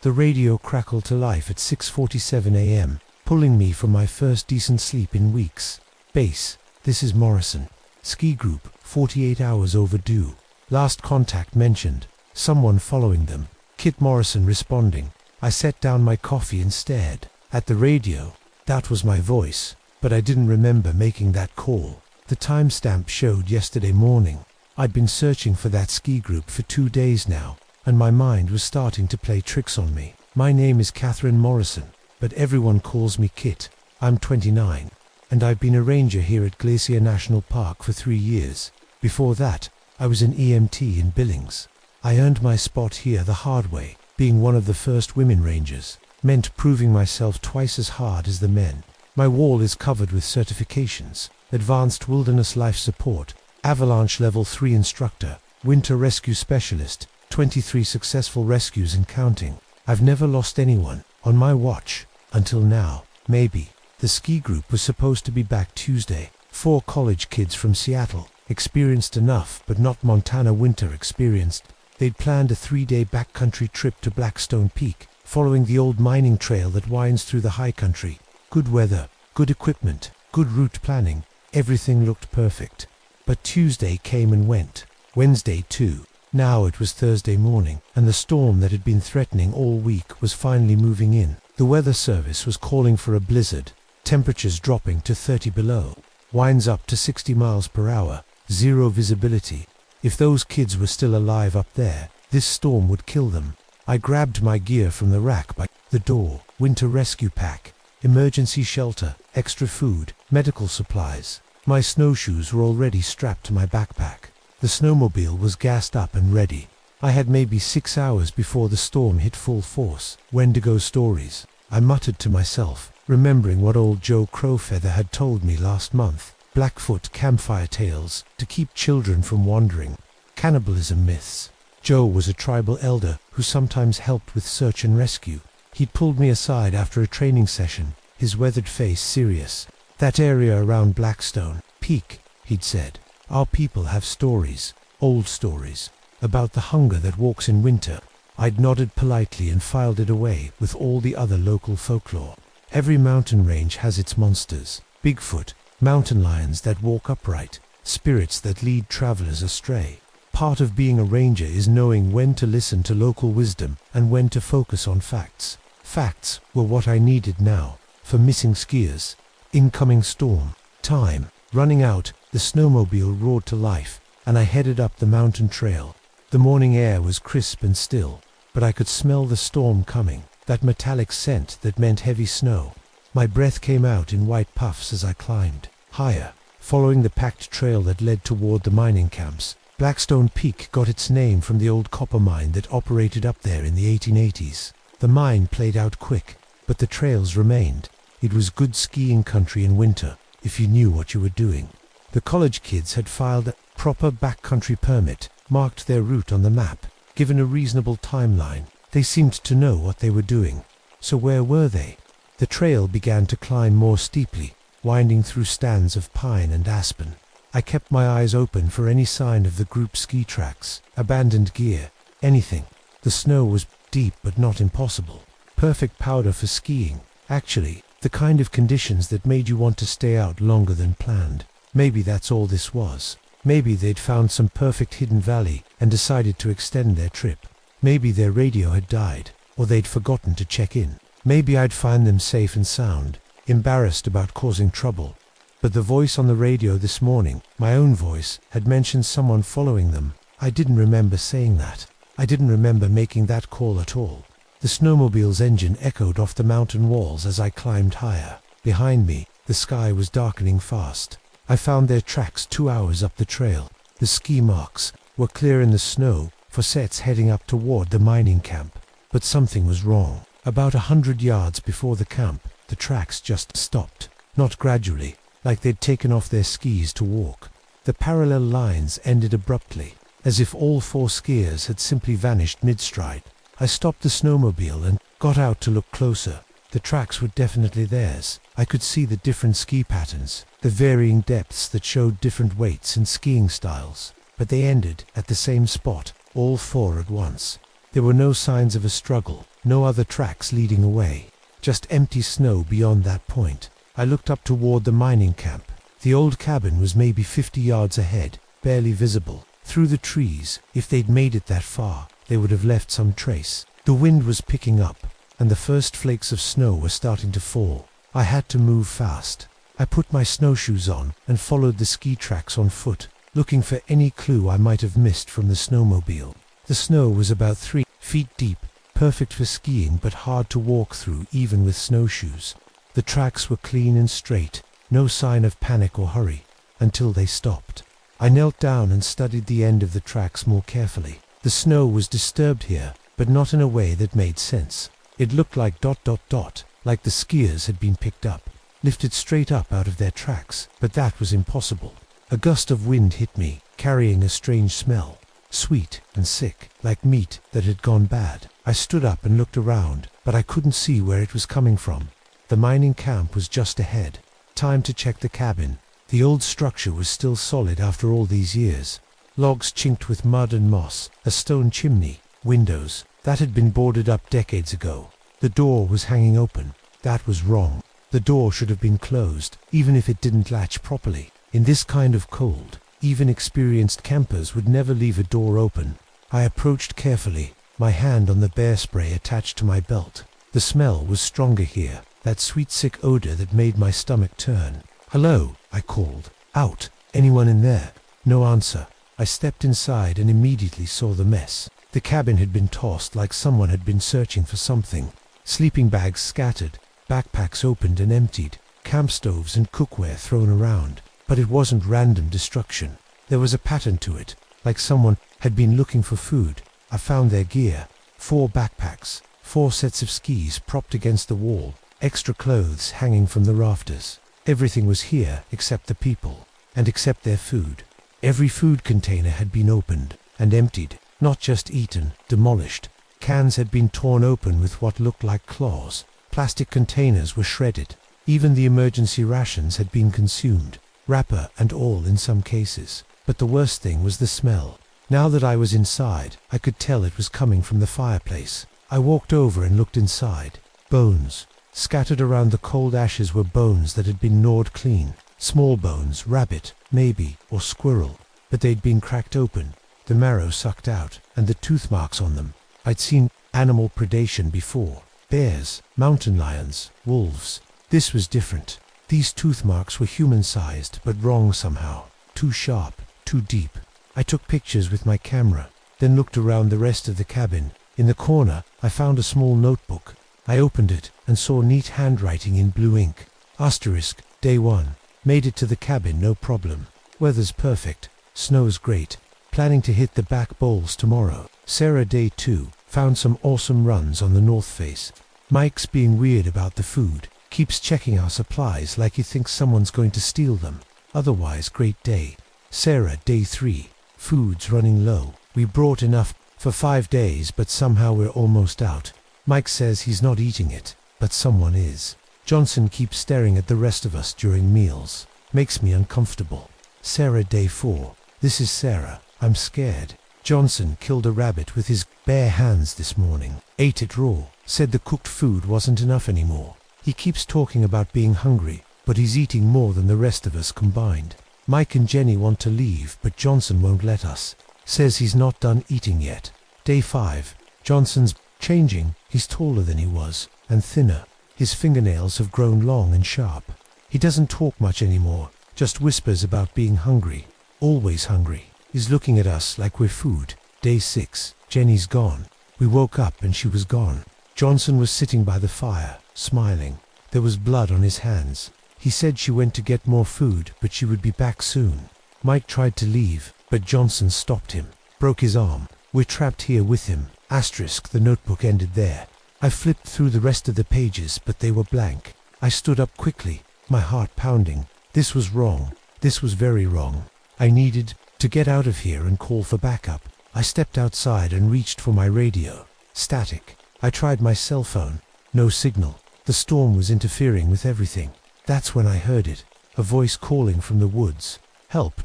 The radio crackled to life at 6:47 a.m., pulling me from my first decent sleep in weeks. Base, this is Morrison. Ski group, 48 hours overdue. Last contact mentioned. Someone following them. Kit Morrison responding. I set down my coffee and stared at the radio. That was my voice, but I didn't remember making that call. The timestamp showed yesterday morning. I'd been searching for that ski group for 2 days now, and my mind was starting to play tricks on me. My name is Catherine Morrison, but everyone calls me Kit. I'm 29, and I've been a ranger here at Glacier National Park for 3 years. Before that, I was an EMT in Billings. I earned my spot here the hard way. Being one of the first women rangers meant proving myself twice as hard as the men. My wall is covered with certifications: Advanced Wilderness Life Support, Avalanche Level 3 Instructor, Winter Rescue Specialist, 23 successful rescues and counting. I've never lost anyone on my watch until now. Maybe. The ski group was supposed to be back Tuesday. 4 college kids from Seattle, experienced enough but not Montana winter experienced. They'd planned a 3-day backcountry trip to Blackstone Peak, following the old mining trail that winds through the high country. Good weather, good equipment, good route planning. Everything looked perfect. But Tuesday came and went. Wednesday too. Now it was Thursday morning, and the storm that had been threatening all week was finally moving in. The weather service was calling for a blizzard. Temperatures dropping to 30 below. Winds up to 60 miles per hour. Zero visibility. If those kids were still alive up there, this storm would kill them. I grabbed my gear from the rack by the door. Winter rescue pack, emergency shelter, extra food, medical supplies. My snowshoes were already strapped to my backpack. The snowmobile was gassed up and ready. I had maybe 6 hours before the storm hit full force. Wendigo stories, I muttered to myself, remembering what old Joe Crowfeather had told me last month. Blackfoot campfire tales to keep children from wandering. Cannibalism myths. Joe was a tribal elder who sometimes helped with search and rescue. He'd pulled me aside after a training session, his weathered face serious. That area around Blackstone Peak, he'd said. Our people have stories, old stories, about the hunger that walks in winter. I'd nodded politely and filed it away with all the other local folklore. Every mountain range has its monsters. Bigfoot, mountain lions that walk upright, spirits that lead travelers astray. Part of being a ranger is knowing when to listen to local wisdom and when to focus on facts. Facts were what I needed now, for missing skiers. Incoming storm. Time. Running out, the snowmobile roared to life, and I headed up the mountain trail. The morning air was crisp and still, but I could smell the storm coming, that metallic scent that meant heavy snow. My breath came out in white puffs as I climbed higher, following the packed trail that led toward the mining camps. Blackstone Peak got its name from the old copper mine that operated up there in the 1880s. The mine played out quick, but the trails remained. It was good skiing country in winter, if you knew what you were doing. The college kids had filed a proper backcountry permit, marked their route on the map, given a reasonable timeline. They seemed to know what they were doing. So where were they? The trail began to climb more steeply, winding through stands of pine and aspen. I kept my eyes open for any sign of the group ski tracks, abandoned gear, anything. The snow was deep but not impossible. Perfect powder for skiing. Actually, the kind of conditions that made you want to stay out longer than planned. Maybe that's all this was. Maybe they'd found some perfect hidden valley and decided to extend their trip. Maybe their radio had died, or they'd forgotten to check in. Maybe I'd find them safe and sound, embarrassed about causing trouble. But the voice on the radio this morning, my own voice, had mentioned someone following them. I didn't remember saying that. I didn't remember making that call at all. The snowmobile's engine echoed off the mountain walls as I climbed higher. Behind me, the sky was darkening fast. I found their tracks 2 hours up the trail. The ski marks were clear in the snow for sets heading up toward the mining camp. But something was wrong. About 100 yards before the camp, the tracks just stopped. Not gradually, like they'd taken off their skis to walk. The parallel lines ended abruptly, as if all 4 skiers had simply vanished mid-stride. I stopped the snowmobile and got out to look closer. The tracks were definitely theirs. I could see the different ski patterns, the varying depths that showed different weights and skiing styles. But they ended at the same spot, all 4 at once. There were no signs of a struggle, no other tracks leading away. Just empty snow beyond that point. I looked up toward the mining camp. The old cabin was maybe 50 yards ahead, barely visible. Through the trees, if they'd made it that far, they would have left some trace. The wind was picking up, and the first flakes of snow were starting to fall. I had to move fast. I put my snowshoes on and followed the ski tracks on foot, looking for any clue I might have missed from the snowmobile. The snow was about 3 feet deep, perfect for skiing but hard to walk through even with snowshoes. The tracks were clean and straight, no sign of panic or hurry, until they stopped. I knelt down and studied the end of the tracks more carefully. The snow was disturbed here, but not in a way that made sense. It looked like ... like the skiers had been picked up. lifted straight up out of their tracks, but that was impossible. A gust of wind hit me, carrying a strange smell, sweet and sick, like meat that had gone bad. I stood up and looked around, but I couldn't see where it was coming from. The mining camp was just ahead. Time to check the cabin. The old structure was still solid after all these years. Logs chinked with mud and moss, a stone chimney, windows that had been boarded up decades ago. The door was hanging open. That was wrong. The door should have been closed, even if it didn't latch properly. In this kind of cold, even experienced campers would never leave a door open. I approached carefully, my hand on the bear spray attached to my belt. The smell was stronger here, that sweet sick odor that made my stomach turn. "Hello," I called. "Out. Anyone in there?" No answer. I stepped inside and immediately saw the mess. The cabin had been tossed like someone had been searching for something. Sleeping bags scattered, backpacks opened and emptied, camp stoves and cookware thrown around. But it wasn't random destruction. There was a pattern to it, like someone had been looking for food. I found their gear. 4 backpacks, 4 sets of skis propped against the wall, extra clothes hanging from the rafters. Everything was here except the people, and except their food. Every food container had been opened and emptied, not just eaten, demolished. Cans had been torn open with what looked like claws. Plastic containers were shredded. Even the emergency rations had been consumed, wrapper and all in some cases. But the worst thing was the smell. Now that I was inside, I could tell it was coming from the fireplace. I walked over and looked inside. Bones. Scattered around the cold ashes were bones that had been gnawed clean. Small bones, rabbit, maybe, or squirrel. But they'd been cracked open, the marrow sucked out, and the tooth marks on them. I'd seen animal predation before. Bears, mountain lions, wolves. This was different. These tooth marks were human-sized, but wrong somehow. Too sharp, too deep. I took pictures with my camera, then looked around the rest of the cabin. In the corner, I found a small notebook. I opened it and saw neat handwriting in blue ink. Asterisk, day 1. Made it to the cabin, no problem. Weather's perfect. Snow's great. Planning to hit the back bowls tomorrow. Sarah, day 2. Found some awesome runs on the north face. Mike's being weird about the food. Keeps checking our supplies like he thinks someone's going to steal them. Otherwise, great day. Sarah, day 3. Food's running low. We brought enough for 5 days, but somehow we're almost out. Mike says he's not eating it, but someone is. Johnson keeps staring at the rest of us during meals. Makes me uncomfortable. Sarah, day 4. This is Sarah. I'm scared. Johnson killed a rabbit with his bare hands this morning. Ate it raw. Said the cooked food wasn't enough anymore. He keeps talking about being hungry, but he's eating more than the rest of us combined. Mike and Jenny want to leave, but Johnson won't let us. Says he's not done eating yet. Day 5. Johnson's changing. He's taller than he was, and thinner. His fingernails have grown long and sharp. He doesn't talk much anymore, just whispers about being hungry. Always hungry. He's looking at us like we're food. Day 6. Jenny's gone. We woke up and she was gone. Johnson was sitting by the fire, smiling. There was blood on his hands. He said she went to get more food, but she would be back soon. Mike tried to leave, but Johnson stopped him. Broke his arm. We're trapped here with him. Asterisk, the notebook ended there. I flipped through the rest of the pages, but they were blank. I stood up quickly, my heart pounding. This was wrong. This was very wrong. I needed to get out of here and call for backup. I stepped outside and reached for my radio. Static. I tried my cell phone. No signal. The storm was interfering with everything. That's when I heard it. A voice calling from the woods. Help, ...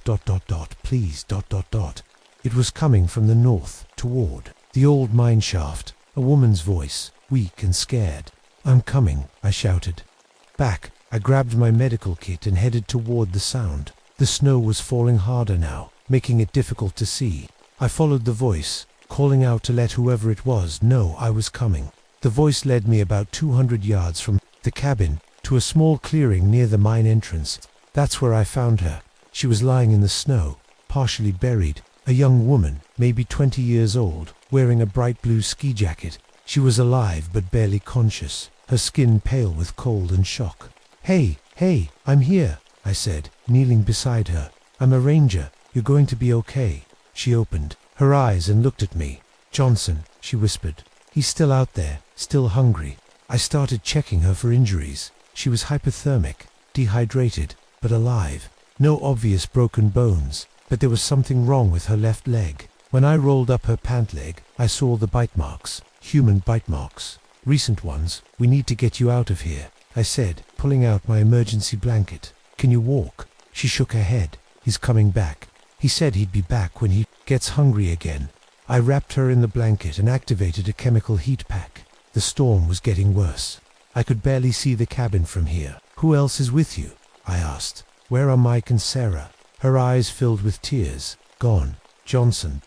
please, ... It was coming from the north, toward the old mine shaft. A woman's voice, weak and scared. I'm coming, I shouted. Back, I grabbed my medical kit and headed toward the sound. The snow was falling harder now, making it difficult to see. I followed the voice, calling out to let whoever it was know I was coming. The voice led me about 200 yards from the cabin to a small clearing near the mine entrance. That's where I found her. She was lying in the snow, partially buried. A young woman, maybe 20 years old, wearing a bright blue ski jacket. She was alive but barely conscious, her skin pale with cold and shock. Hey, I'm here, I said, kneeling beside her. I'm a ranger. You're going to be okay. She opened her eyes and looked at me. Johnson, she whispered. He's still out there, still hungry. I started checking her for injuries. She was hypothermic, dehydrated, but alive. No obvious broken bones, but there was something wrong with her left leg. When I rolled up her pant leg, I saw the bite marks. Human bite marks. Recent ones. We need to get you out of here, I said, pulling out my emergency blanket. Can you walk? She shook her head. He's coming back. He said he'd be back when he gets hungry again. I wrapped her in the blanket and activated a chemical heat pack. The storm was getting worse. I could barely see the cabin from here. Who else is with you? I asked. Where are Mike and Sarah? Her eyes filled with tears. Gone. Johnson. ...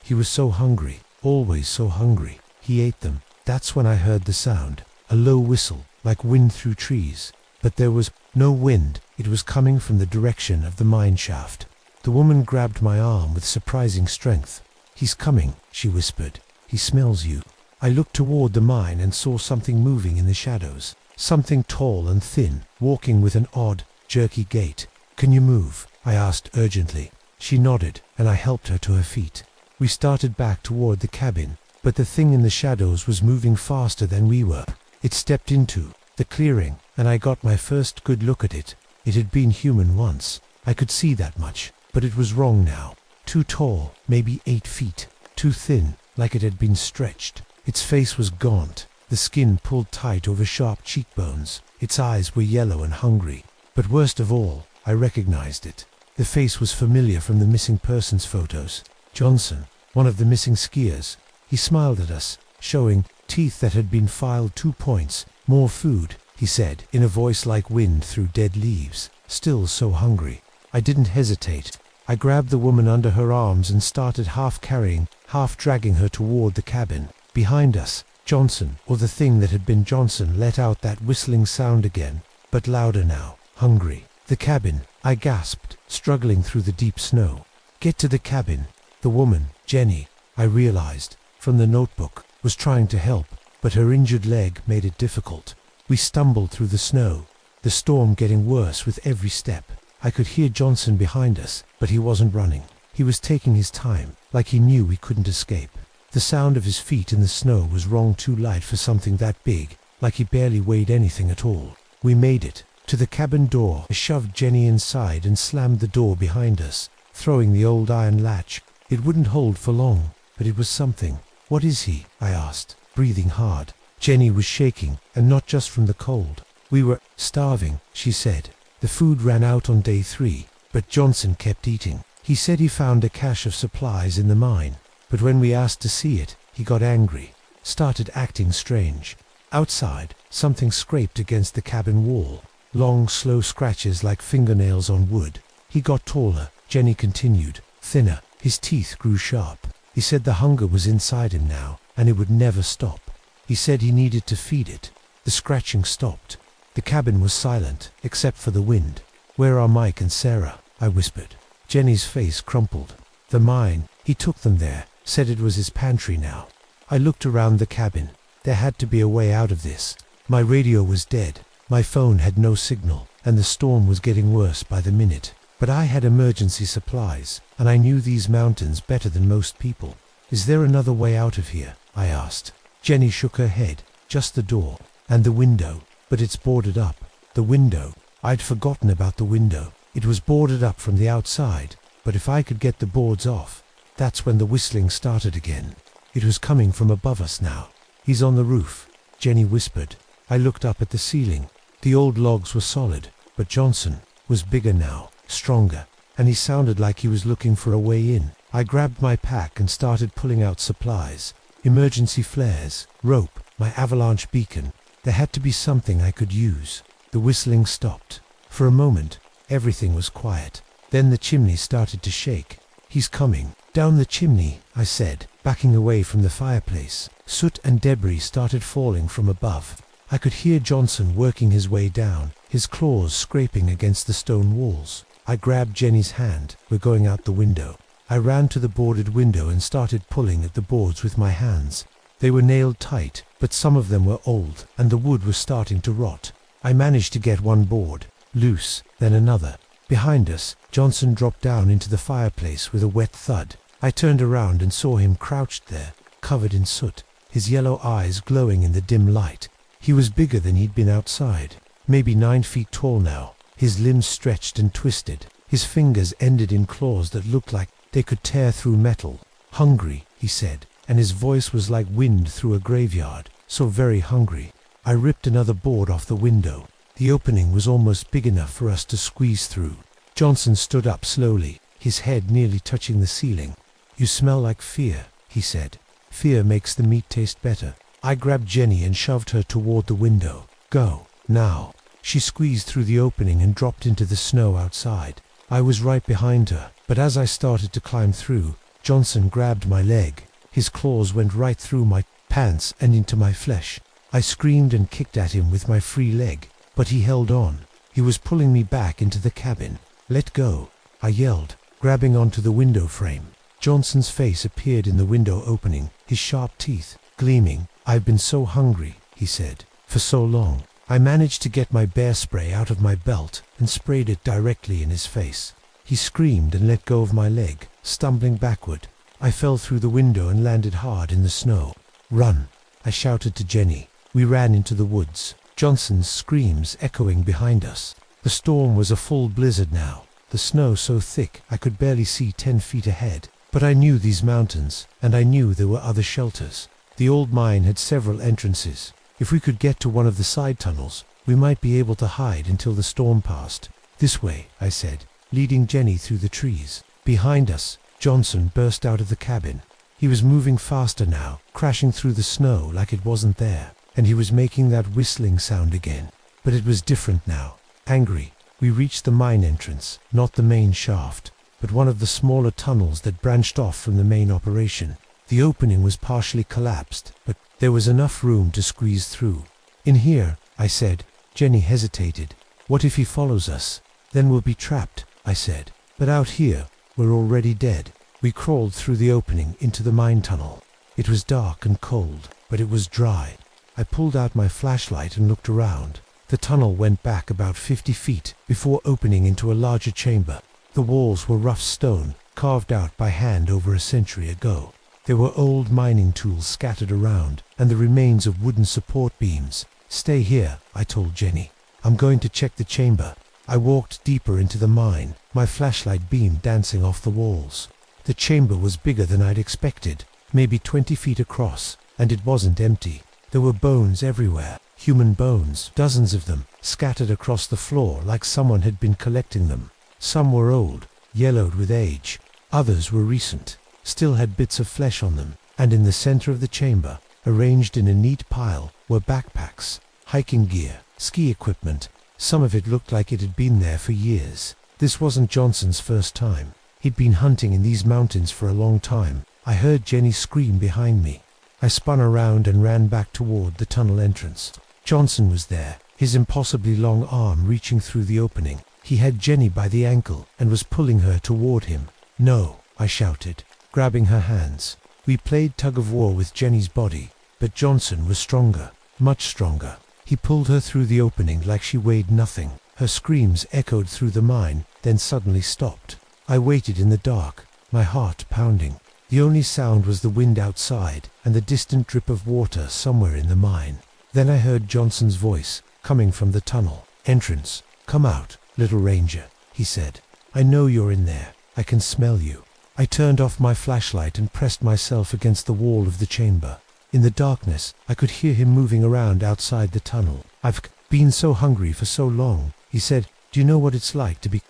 He was so hungry. Always so hungry. He ate them. That's when I heard the sound. A low whistle, like wind through trees. But there was no wind. It was coming from the direction of the mine shaft. The woman grabbed my arm with surprising strength. He's coming, she whispered. He smells you. I looked toward the mine and saw something moving in the shadows. Something tall and thin, walking with an odd, jerky gait. Can you move? I asked urgently. She nodded, and I helped her to her feet. We started back toward the cabin, but the thing in the shadows was moving faster than we were. It stepped into the clearing, and I got my first good look at it. It had been human once. I could see that much, but it was wrong now. Too tall, maybe 8 feet. Too thin, like it had been stretched. Its face was gaunt, the skin pulled tight over sharp cheekbones. Its eyes were yellow and hungry. But worst of all, I recognized it. The face was familiar from the missing persons photos. Johnson, one of the missing skiers. He smiled at us, showing teeth that had been filed 2 points. More food, he said, in a voice like wind through dead leaves. Still so hungry. I didn't hesitate. I grabbed the woman under her arms and started half carrying, half dragging her toward the cabin. Behind us, Johnson, or the thing that had been Johnson, let out that whistling sound again, but louder now. Hungry. The cabin, I gasped, struggling through the deep snow. Get to the cabin. The woman, Jenny, I realized, from the notebook, was trying to help, but her injured leg made it difficult. We stumbled through the snow, the storm getting worse with every step. I could hear Johnson behind us, but he wasn't running. He was taking his time, like he knew we couldn't escape. The sound of his feet in the snow was wrong too light for something that big, like he barely weighed anything at all. We made it. To the cabin door. I shoved Jenny inside and slammed the door behind us, throwing the old iron latch. It wouldn't hold for long, but it was something. What is he? I asked, breathing hard. Jenny was shaking, and not just from the cold. We were starving, she said. The food ran out on day 3, but Johnson kept eating. He said he found a cache of supplies in the mine, but when we asked to see it, he got angry, started acting strange. Outside, something scraped against the cabin wall. Long, slow scratches like fingernails on wood. He got taller, Jenny continued, thinner. His teeth grew sharp. He said the hunger was inside him now, and it would never stop. He said he needed to feed it. The scratching stopped. The cabin was silent, except for the wind. Where are Mike and Sarah? I whispered. Jenny's face crumpled. The mine. He took them there, said it was his pantry now. I looked around the cabin. There had to be a way out of this. My radio was dead. My phone had no signal, and the storm was getting worse by the minute. But I had emergency supplies, and I knew these mountains better than most people. Is there another way out of here? I asked. Jenny shook her head. Just the door. And the window. But it's boarded up. The window. I'd forgotten about the window. It was boarded up from the outside, but if I could get the boards off. That's when the whistling started again. It was coming from above us now. He's on the roof, Jenny whispered. I looked up at the ceiling. The old logs were solid, but Johnson was bigger now, stronger, and he sounded like he was looking for a way in. I grabbed my pack and started pulling out supplies. Emergency flares, rope, my avalanche beacon. There had to be something I could use. The whistling stopped. For a moment, everything was quiet. Then the chimney started to shake. He's coming. Down the chimney, I said, backing away from the fireplace. Soot and debris started falling from above. I could hear Johnson working his way down, his claws scraping against the stone walls. I grabbed Jenny's hand. We're going out the window. I ran to the boarded window and started pulling at the boards with my hands. They were nailed tight, but some of them were old, and the wood was starting to rot. I managed to get one board loose, then another. Behind us, Johnson dropped down into the fireplace with a wet thud. I turned around and saw him crouched there, covered in soot, his yellow eyes glowing in the dim light. He was bigger than he'd been outside. maybe 9 feet tall now. His limbs stretched and twisted. His fingers ended in claws that looked like they could tear through metal. "Hungry," he said, and his voice was like wind through a graveyard, so very hungry. I ripped another board off the window. The opening was almost big enough for us to squeeze through. Johnson stood up slowly, his head nearly touching the ceiling. "You smell like fear," he said. "Fear makes the meat taste better." I grabbed Jenny and shoved her toward the window. "Go, now." She squeezed through the opening and dropped into the snow outside. I was right behind her, but as I started to climb through, Johnson grabbed my leg. His claws went right through my pants and into my flesh. I screamed and kicked at him with my free leg, but he held on. He was pulling me back into the cabin. "Let go," I yelled, grabbing onto the window frame. Johnson's face appeared in the window opening, his sharp teeth gleaming. "I've been so hungry," he said, "for so long." I managed to get my bear spray out of my belt and sprayed it directly in his face. He screamed and let go of my leg, stumbling backward. I fell through the window and landed hard in the snow. "Run," I shouted to Jenny. We ran into the woods, Johnson's screams echoing behind us. The storm was a full blizzard now, the snow so thick I could barely see 10 feet ahead. But I knew these mountains, and I knew there were other shelters. The old mine had several entrances. If we could get to one of the side tunnels, we might be able to hide until the storm passed. "This way," I said, leading Jenny through the trees. Behind us, Johnson burst out of the cabin. He was moving faster now, crashing through the snow like it wasn't there, and he was making that whistling sound again. But it was different now, angry. We reached the mine entrance, not the main shaft, but one of the smaller tunnels that branched off from the main operation. The opening was partially collapsed, but there was enough room to squeeze through. "In here," I said. Jenny hesitated. "What if he follows us? Then we'll be trapped," I said. "But out here, we're already dead." We crawled through the opening into the mine tunnel. It was dark and cold, but it was dry. I pulled out my flashlight and looked around. The tunnel went back about 50 feet before opening into a larger chamber. The walls were rough stone, carved out by hand over a century ago. There were old mining tools scattered around, and the remains of wooden support beams. "Stay here," I told Jenny. "I'm going to check the chamber." I walked deeper into the mine, my flashlight beam dancing off the walls. The chamber was bigger than I'd expected, maybe 20 feet across, and it wasn't empty. There were bones everywhere, human bones, dozens of them, scattered across the floor like someone had been collecting them. Some were old, yellowed with age. Others were recent, still had bits of flesh on them, and in the center of the chamber, arranged in a neat pile, were backpacks, hiking gear, ski equipment. Some of it looked like it had been there for years. This wasn't Johnson's first time. He'd been hunting in these mountains for a long time. I heard Jenny scream behind me. I spun around and ran back toward the tunnel entrance. Johnson was there, his impossibly long arm reaching through the opening. He had Jenny by the ankle and was pulling her toward him. "No," I shouted, grabbing her hands. We played tug-of-war with Jenny's body, but Johnson was stronger, much stronger. He pulled her through the opening like she weighed nothing. Her screams echoed through the mine, then suddenly stopped. I waited in the dark, my heart pounding. The only sound was the wind outside and the distant drip of water somewhere in the mine. Then I heard Johnson's voice, coming from the tunnel. "Entrance. Come out, little ranger," he said. "I know you're in there. I can smell you." I turned off my flashlight and pressed myself against the wall of the chamber. In the darkness, I could hear him moving around outside the tunnel. "I've been so hungry for so long," he said. "Do you know what it's like to be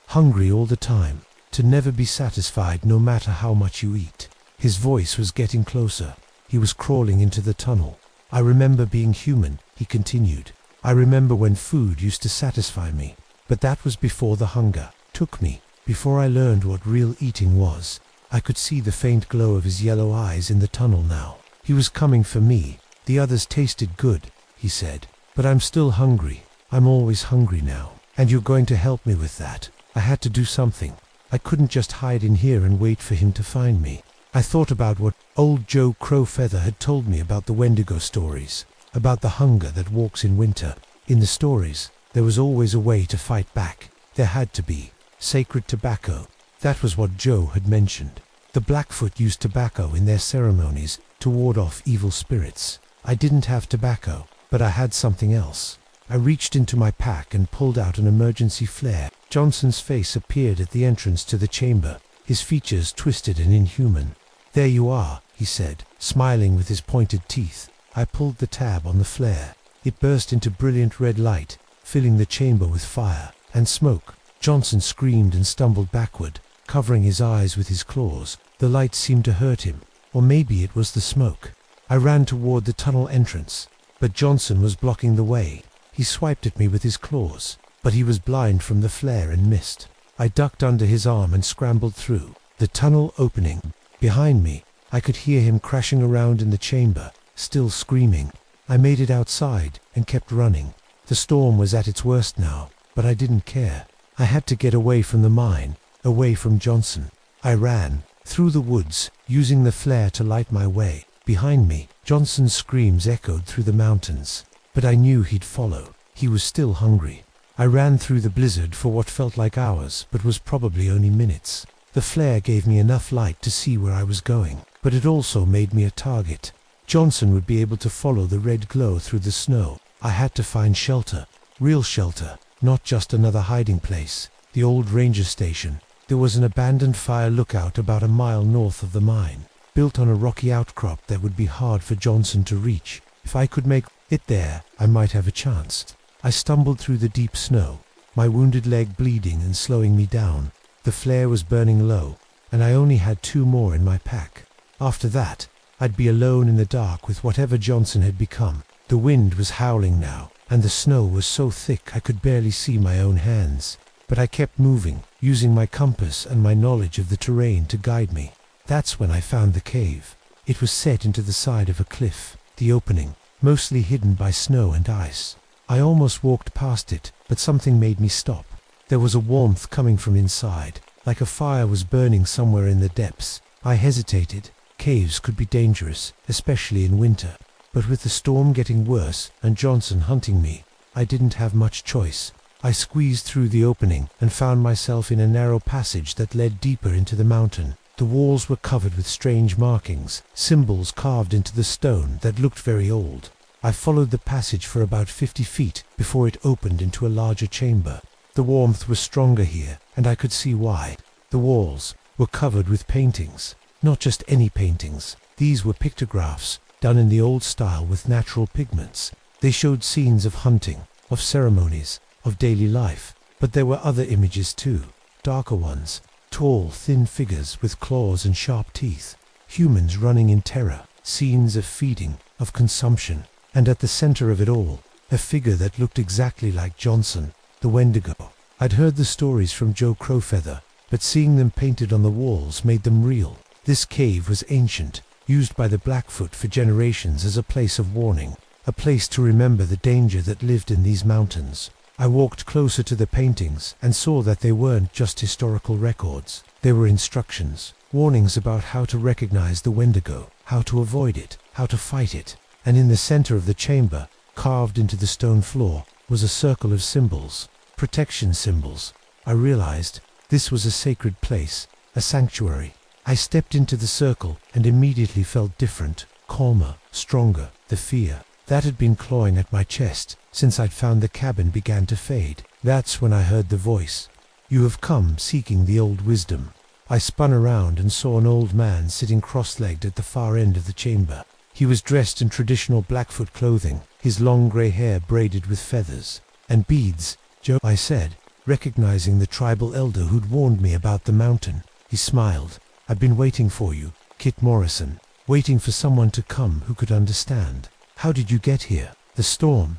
hungry all the time? To never be satisfied no matter how much you eat?" His voice was getting closer. He was crawling into the tunnel. "I remember being human," he continued. "I remember when food used to satisfy me. But that was before the hunger took me. Before I learned what real eating was." I could see the faint glow of his yellow eyes in the tunnel now. "He was coming for me. The others tasted good," he said. "But I'm still hungry. I'm always hungry now. And you're going to help me with that." I had to do something. I couldn't just hide in here and wait for him to find me. I thought about what old Joe Crowfeather had told me about the Wendigo stories, about the hunger that walks in winter. In the stories, there was always a way to fight back. There had to be. Sacred tobacco. That was what Joe had mentioned. The Blackfoot used tobacco in their ceremonies to ward off evil spirits. I didn't have tobacco, but I had something else. I reached into my pack and pulled out an emergency flare. Johnson's face appeared at the entrance to the chamber, his features twisted and inhuman. "There you are," he said, smiling with his pointed teeth. I pulled the tab on the flare. It burst into brilliant red light, filling the chamber with fire and smoke. Johnson screamed and stumbled backward, covering his eyes with his claws. The light seemed to hurt him, or maybe it was the smoke. I ran toward the tunnel entrance, but Johnson was blocking the way. He swiped at me with his claws, but he was blind from the flare and missed. I ducked under his arm and scrambled through the tunnel opening. Behind me, I could hear him crashing around in the chamber, still screaming. I made it outside and kept running. The storm was at its worst now, but I didn't care. I had to get away from the mine, away from Johnson. I ran through the woods, using the flare to light my way. Behind me, Johnson's screams echoed through the mountains, but I knew he'd follow. He was still hungry. I ran through the blizzard for what felt like hours, but was probably only minutes. The flare gave me enough light to see where I was going, but it also made me a target. Johnson would be able to follow the red glow through the snow. I had to find shelter, real shelter, not just another hiding place. The old ranger station. There was an abandoned fire lookout about a mile north of the mine, built on a rocky outcrop that would be hard for Johnson to reach. If I could make it there, I might have a chance. I stumbled through the deep snow, my wounded leg bleeding and slowing me down. The flare was burning low, and I only had 2 more in my pack. After that, I'd be alone in the dark with whatever Johnson had become. The wind was howling now, and the snow was so thick I could barely see my own hands. But I kept moving, using my compass and my knowledge of the terrain to guide me. That's when I found the cave. It was set into the side of a cliff, the opening, mostly hidden by snow and ice. I almost walked past it, but something made me stop. There was a warmth coming from inside, like a fire was burning somewhere in the depths. I hesitated. Caves could be dangerous, especially in winter. But with the storm getting worse and Johnson hunting me, I didn't have much choice. I squeezed through the opening and found myself in a narrow passage that led deeper into the mountain. The walls were covered with strange markings, symbols carved into the stone that looked very old. I followed the passage for about 50 feet before it opened into a larger chamber. The warmth was stronger here, and I could see why. The walls were covered with paintings. Not just any paintings. These were pictographs, done in the old style with natural pigments. They showed scenes of hunting, of ceremonies, of daily life. But there were other images too, darker ones. Tall, thin figures with claws and sharp teeth. Humans running in terror. Scenes of feeding, of consumption. And at the center of it all, a figure that looked exactly like Johnson, the Wendigo. I'd heard the stories from Joe Crowfeather, but seeing them painted on the walls made them real. This cave was ancient, used by the Blackfoot for generations as a place of warning, a place to remember the danger that lived in these mountains. I walked closer to the paintings and saw that they weren't just historical records. They were instructions, warnings about how to recognize the Wendigo, how to avoid it, how to fight it. And in the center of the chamber, carved into the stone floor, was a circle of symbols, protection symbols. I realized this was a sacred place, a sanctuary. I stepped into the circle and immediately felt different, calmer, stronger. The fear that had been clawing at my chest since I'd found the cabin began to fade. That's when I heard the voice. "You have come seeking the old wisdom." I spun around and saw an old man sitting cross-legged at the far end of the chamber. He was dressed in traditional Blackfoot clothing, his long grey hair braided with feathers and beads. "Joe," I said, recognizing the tribal elder who'd warned me about the mountain. He smiled. "I've been waiting for you, Kit Morrison, waiting for someone to come who could understand. How did you get here?" The storm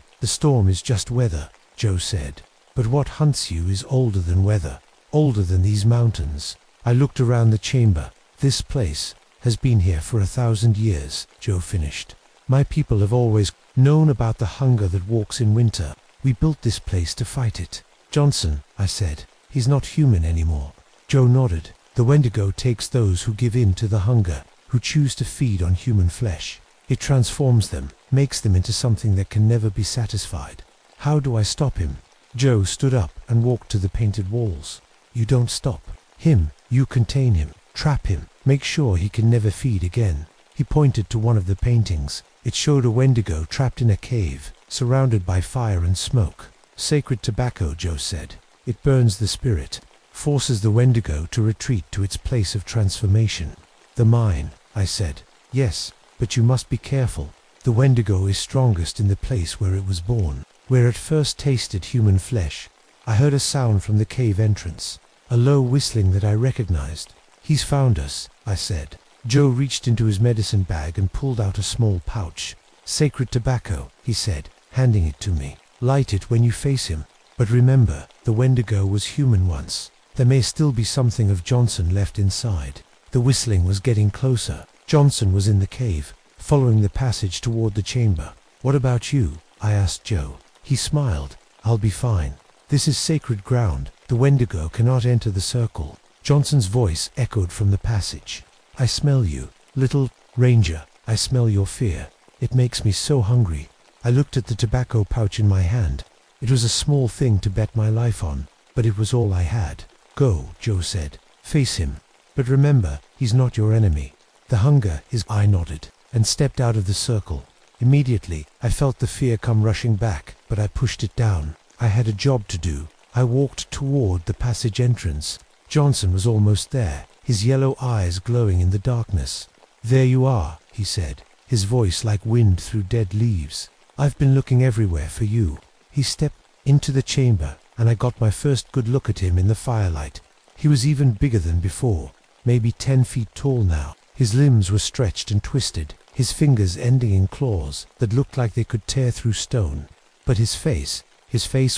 is just weather," Joe said. "But what hunts you is older than weather, older than these mountains." I looked around the chamber. "This place has been here for 1,000 years, Joe finished. "My people have always known about the hunger that walks in winter. We built this place to fight it." "Johnson," I said, "he's not human anymore." Joe nodded. "The Wendigo takes those who give in to the hunger, who choose to feed on human flesh. It transforms them, makes them into something that can never be satisfied." "How do I stop him?" Joe stood up and walked to the painted walls. "You don't stop him, you contain him, trap him, make sure he can never feed again." He pointed to one of the paintings. It showed a Wendigo trapped in a cave, surrounded by fire and smoke. Sacred tobacco, Joe said. It burns the spirit, forces the Wendigo to retreat to its place of transformation. The mine, I said. Yes, but you must be careful. The Wendigo is strongest in the place where it was born, where it first tasted human flesh. I heard a sound from the cave entrance, a low whistling that I recognized. He's found us, I said. Joe reached into his medicine bag and pulled out a small pouch. Sacred tobacco, he said, handing it to me. Light it when you face him. But remember, the Wendigo was human once. There may still be something of Johnson left inside. The whistling was getting closer. Johnson was in the cave, following the passage toward the chamber. What about you? I asked Joe. He smiled. I'll be fine. This is sacred ground. The Wendigo cannot enter the circle. Johnson's voice echoed from the passage. I smell you, little ranger. I smell your fear. It makes me so hungry. I looked at the tobacco pouch in my hand. It was a small thing to bet my life on, but it was all I had. Go, Joe said. Face him. But remember, he's not your enemy. The hunger is. I nodded and stepped out of the circle. Immediately, I felt the fear come rushing back, but I pushed it down. I had a job to do. I walked toward the passage entrance. Johnson was almost there, his yellow eyes glowing in the darkness. There you are, he said, his voice like wind through dead leaves. I've been looking everywhere for you. He stepped into the chamber, and I got my first good look at him in the firelight. He was even bigger than before, maybe 10 feet tall now. His limbs were stretched and twisted, his fingers ending in claws that looked like they could tear through stone. But his face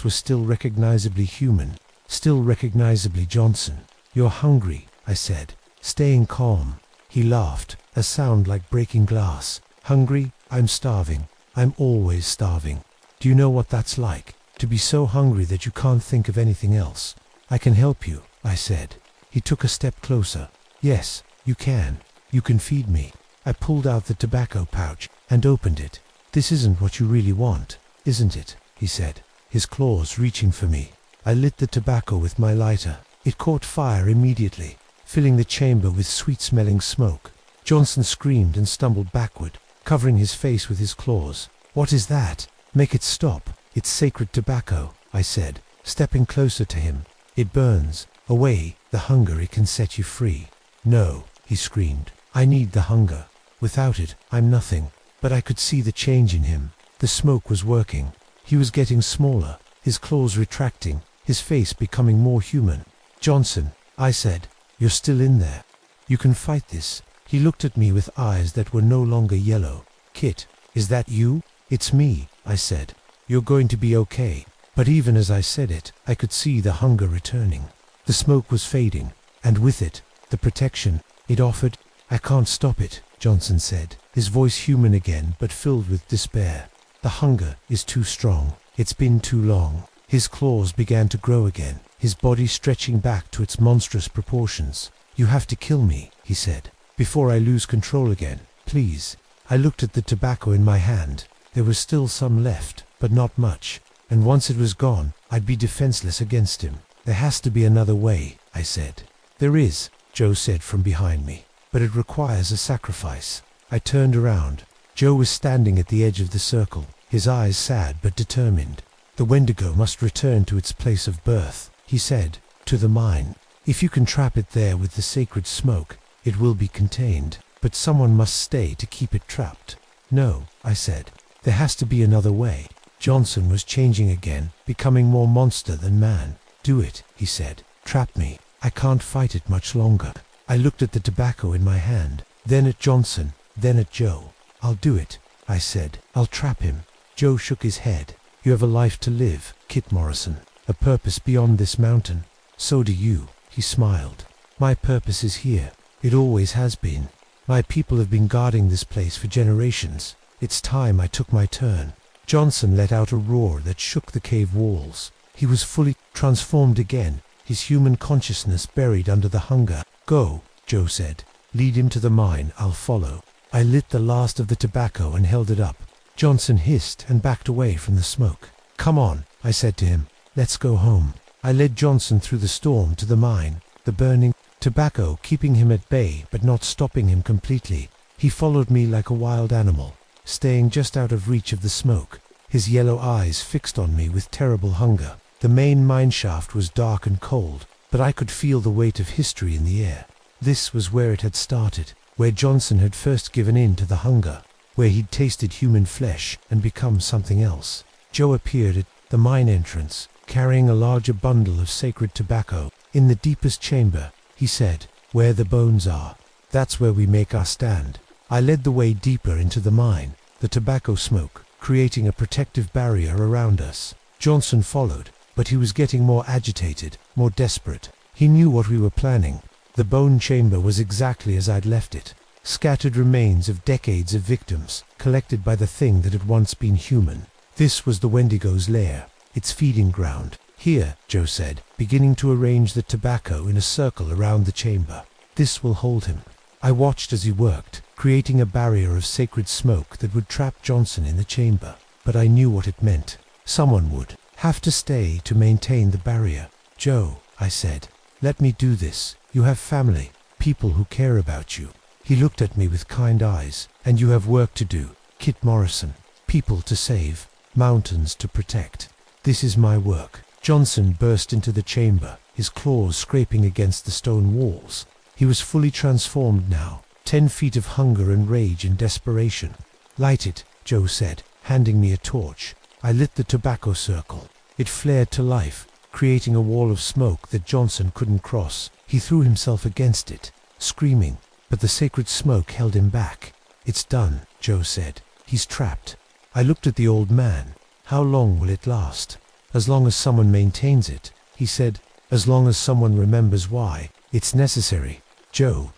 was still recognizably human, still recognizably Johnson. You're hungry, I said, staying calm. He laughed, a sound like breaking glass. Hungry? I'm starving. I'm always starving. Do you know what that's like? To be so hungry that you can't think of anything else. I can help you, I said. He took a step closer. Yes, you can. You can feed me. I pulled out the tobacco pouch and opened it. This isn't what you really want, isn't it? He said, his claws reaching for me. I lit the tobacco with my lighter. It caught fire immediately, filling the chamber with sweet-smelling smoke. Johnson screamed and stumbled backward, covering his face with his claws. What is that? Make it stop. It's sacred tobacco, I said, stepping closer to him. It burns away the hunger. It can set you free. No, he screamed. I need the hunger. Without it, I'm nothing. But I could see the change in him. The smoke was working. He was getting smaller, his claws retracting, his face becoming more human. Johnson, I said, you're still in there. You can fight this. He looked at me with eyes that were no longer yellow. Kit, is that you? It's me, I said. You're going to be okay. But even as I said it, I could see the hunger returning. The smoke was fading, and with it, the protection it offered. I can't stop it, Johnson said, his voice human again but filled with despair. The hunger is too strong. It's been too long. His claws began to grow again, his body stretching back to its monstrous proportions. You have to kill me, he said, before I lose control again, please. I looked at the tobacco in my hand. There was still some left, but not much, and once it was gone, I'd be defenseless against him. There has to be another way, I said. There is, Joe said from behind me, but it requires a sacrifice. I turned around. Joe was standing at the edge of the circle, his eyes sad but determined. The Wendigo must return to its place of birth, he said, to the mine. If you can trap it there with the sacred smoke, it will be contained, but someone must stay to keep it trapped. No, I said. There has to be another way. Johnson was changing again, becoming more monster than man. Do it, he said. Trap me. I can't fight it much longer. I looked at the tobacco in my hand, then at Johnson, then at Joe. I'll do it, I said. I'll trap him. Joe shook his head. You have a life to live, Kit Morrison. A purpose beyond this mountain. So do you, he smiled. My purpose is here. It always has been. My people have been guarding this place for generations. It's time I took my turn. Johnson let out a roar that shook the cave walls. He was fully transformed again, his human consciousness buried under the hunger. Go, Joe said. Lead him to the mine, I'll follow. I lit the last of the tobacco and held it up. Johnson hissed and backed away from the smoke. Come on, I said to him. Let's go home. I led Johnson through the storm to the mine, the burning tobacco keeping him at bay but not stopping him completely. He followed me like a wild animal. staying just out of reach of the smoke, his yellow eyes fixed on me with terrible hunger. The main mine shaft was dark and cold, but I could feel the weight of history in the air. This was where it had started, where Johnson had first given in to the hunger, where he'd tasted human flesh and become something else. Joe appeared at the mine entrance, carrying a larger bundle of sacred tobacco. In the deepest chamber, he said, where the bones are, that's where we make our stand. I led the way deeper into the mine, the tobacco smoke creating a protective barrier around us. Johnson followed, but he was getting more agitated, more desperate. He knew what we were planning. The bone chamber was exactly as I'd left it. Scattered remains of decades of victims, collected by the thing that had once been human. This was the Wendigo's lair, its feeding ground. Here, Joe said, beginning to arrange the tobacco in a circle around the chamber. This will hold him. I watched as he worked, creating a barrier of sacred smoke that would trap Johnson in the chamber. But I knew what it meant. Someone would have to stay to maintain the barrier. Joe, I said, let me do this. You have family, people who care about you. He looked at me with kind eyes. And you have work to do, Kit Morrison. People to save, mountains to protect. This is my work. Johnson burst into the chamber, his claws scraping against the stone walls. He was fully transformed now, 10 feet of hunger and rage and desperation. Light it, Joe said, handing me a torch. I lit the tobacco circle. It flared to life, creating a wall of smoke that Johnson couldn't cross. He threw himself against it, screaming, but the sacred smoke held him back. It's done, Joe said. He's trapped. I looked at the old man. How long will it last? As long as someone maintains it, he said. As long as someone remembers why it's necessary. Joe, ...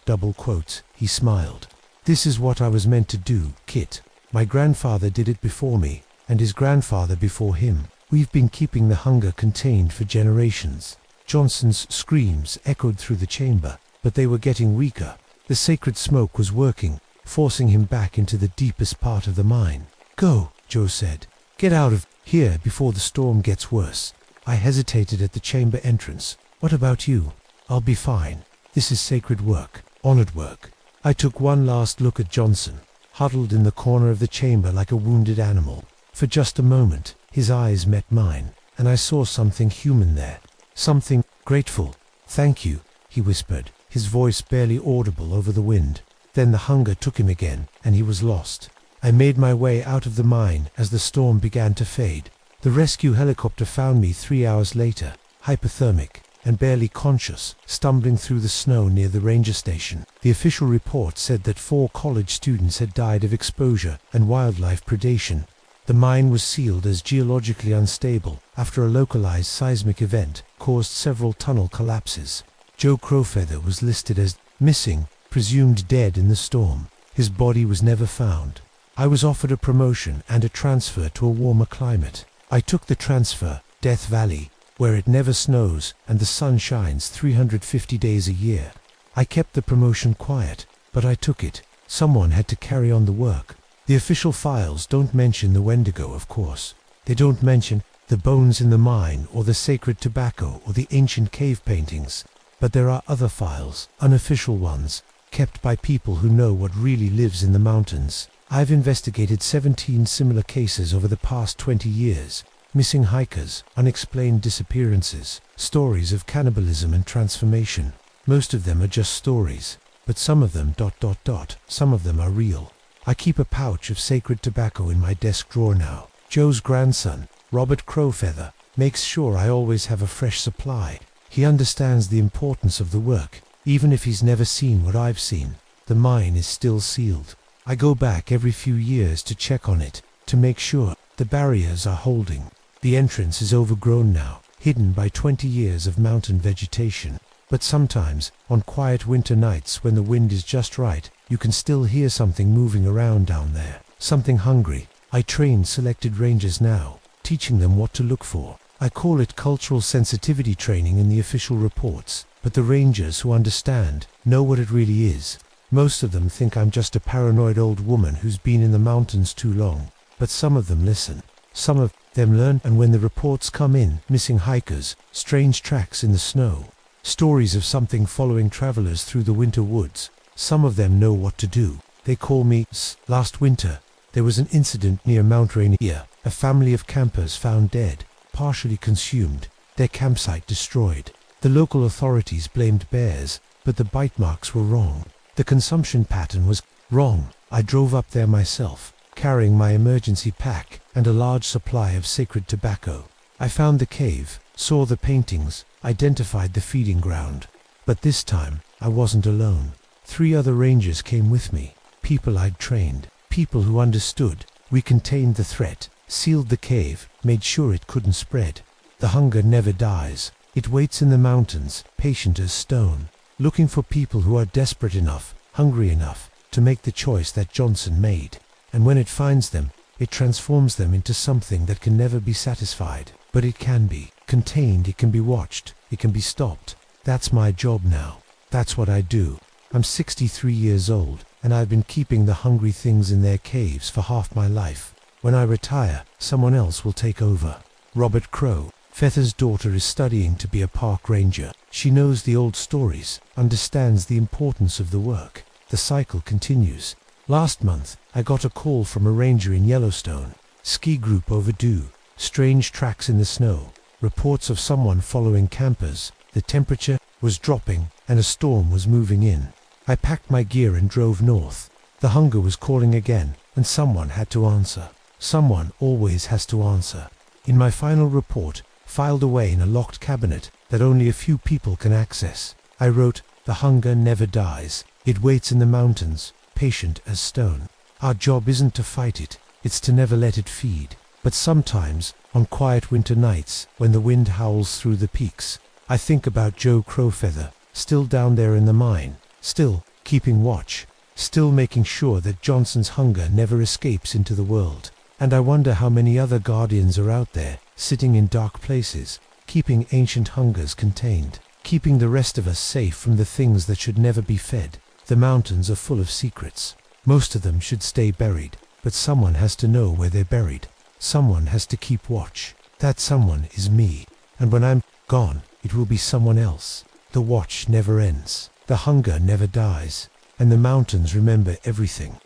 double quotes, he smiled. This is what I was meant to do, Kit. My grandfather did it before me, and his grandfather before him. We've been keeping the hunger contained for generations. Johnson's screams echoed through the chamber, but they were getting weaker. The sacred smoke was working, forcing him back into the deepest part of the mine. Go, Joe said. Get out of here before the storm gets worse. I hesitated at the chamber entrance. What about you? I'll be fine. This is sacred work, honored work. I took one last look at Johnson, huddled in the corner of the chamber like a wounded animal. For just a moment, his eyes met mine, and I saw something human there. Something grateful. Thank you, he whispered, his voice barely audible over the wind. Then the hunger took him again, and he was lost. I made my way out of the mine as the storm began to fade. The rescue helicopter found me 3 hours later, hypothermic and barely conscious, stumbling through the snow near the ranger station. The official report said that 4 college students had died of exposure and wildlife predation. The mine was sealed as geologically unstable after a localized seismic event caused several tunnel collapses. Joe Crowfeather was listed as missing, presumed dead in the storm. His body was never found. I was offered a promotion and a transfer to a warmer climate. I took the transfer, Death Valley, where it never snows and the sun shines 350 days a year. I kept the promotion quiet, but I took it. Someone had to carry on the work. The official files don't mention the Wendigo, of course. They don't mention the bones in the mine or the sacred tobacco or the ancient cave paintings. But there are other files, unofficial ones, kept by people who know what really lives in the mountains. I've investigated 17 similar cases over the past 20 years. Missing hikers, unexplained disappearances, stories of cannibalism and transformation. Most of them are just stories, but some of them ... some of them are real. I keep a pouch of sacred tobacco in my desk drawer now. Joe's grandson, Robert Crowfeather, makes sure I always have a fresh supply. He understands the importance of the work, even if he's never seen what I've seen. The mine is still sealed. I go back every few years to check on it, to make sure the barriers are holding. The entrance is overgrown now, hidden by 20 years of mountain vegetation. But sometimes, on quiet winter nights when the wind is just right, you can still hear something moving around down there. Something hungry. I train selected rangers now, teaching them what to look for. I call it cultural sensitivity training in the official reports, but the rangers who understand know what it really is. Most of them think I'm just a paranoid old woman who's been in the mountains too long. But some of them listen. Some of them learn, and when the reports come in, missing hikers, strange tracks in the snow, stories of something following travelers through the winter woods, some of them know what to do. They call me Last winter, there was an incident near Mount Rainier. A family of campers found dead, partially consumed, their campsite destroyed. The local authorities blamed bears, but the bite marks were wrong. The consumption pattern was wrong. I drove up there myself, carrying my emergency pack and a large supply of sacred tobacco. I found the cave, saw the paintings, identified the feeding ground. But this time, I wasn't alone. 3 other rangers came with me, people I'd trained, people who understood. We contained the threat, sealed the cave, made sure it couldn't spread. The hunger never dies. It waits in the mountains, patient as stone, looking for people who are desperate enough, hungry enough, to make the choice that Johnson made. And when it finds them, it transforms them into something that can never be satisfied. But it can be contained, it can be watched, it can be stopped. That's my job now. That's what I do. I'm 63 years old, and I've been keeping the hungry things in their caves for half my life. When I retire, someone else will take over. Robert Crow. Feather's daughter is studying to be a park ranger. She knows the old stories, understands the importance of the work. The cycle continues. Last month, I got a call from a ranger in Yellowstone. Ski group overdue. Strange tracks in the snow. Reports of someone following campers. The temperature was dropping, and a storm was moving in. I packed my gear and drove north. The hunger was calling again, and someone had to answer. Someone always has to answer. In my final report, filed away in a locked cabinet that only a few people can access, I wrote, "The hunger never dies. It waits in the mountains, patient as stone. Our job isn't to fight it, it's to never let it feed." But sometimes, on quiet winter nights, when the wind howls through the peaks, I think about Joe Crowfeather, still down there in the mine, still keeping watch, still making sure that Johnson's hunger never escapes into the world. And I wonder how many other guardians are out there, sitting in dark places, keeping ancient hungers contained, keeping the rest of us safe from the things that should never be fed. The mountains are full of secrets. Most of them should stay buried, but someone has to know where they're buried. Someone has to keep watch. That someone is me. And when I'm gone, it will be someone else. The watch never ends. The hunger never dies. And the mountains remember everything.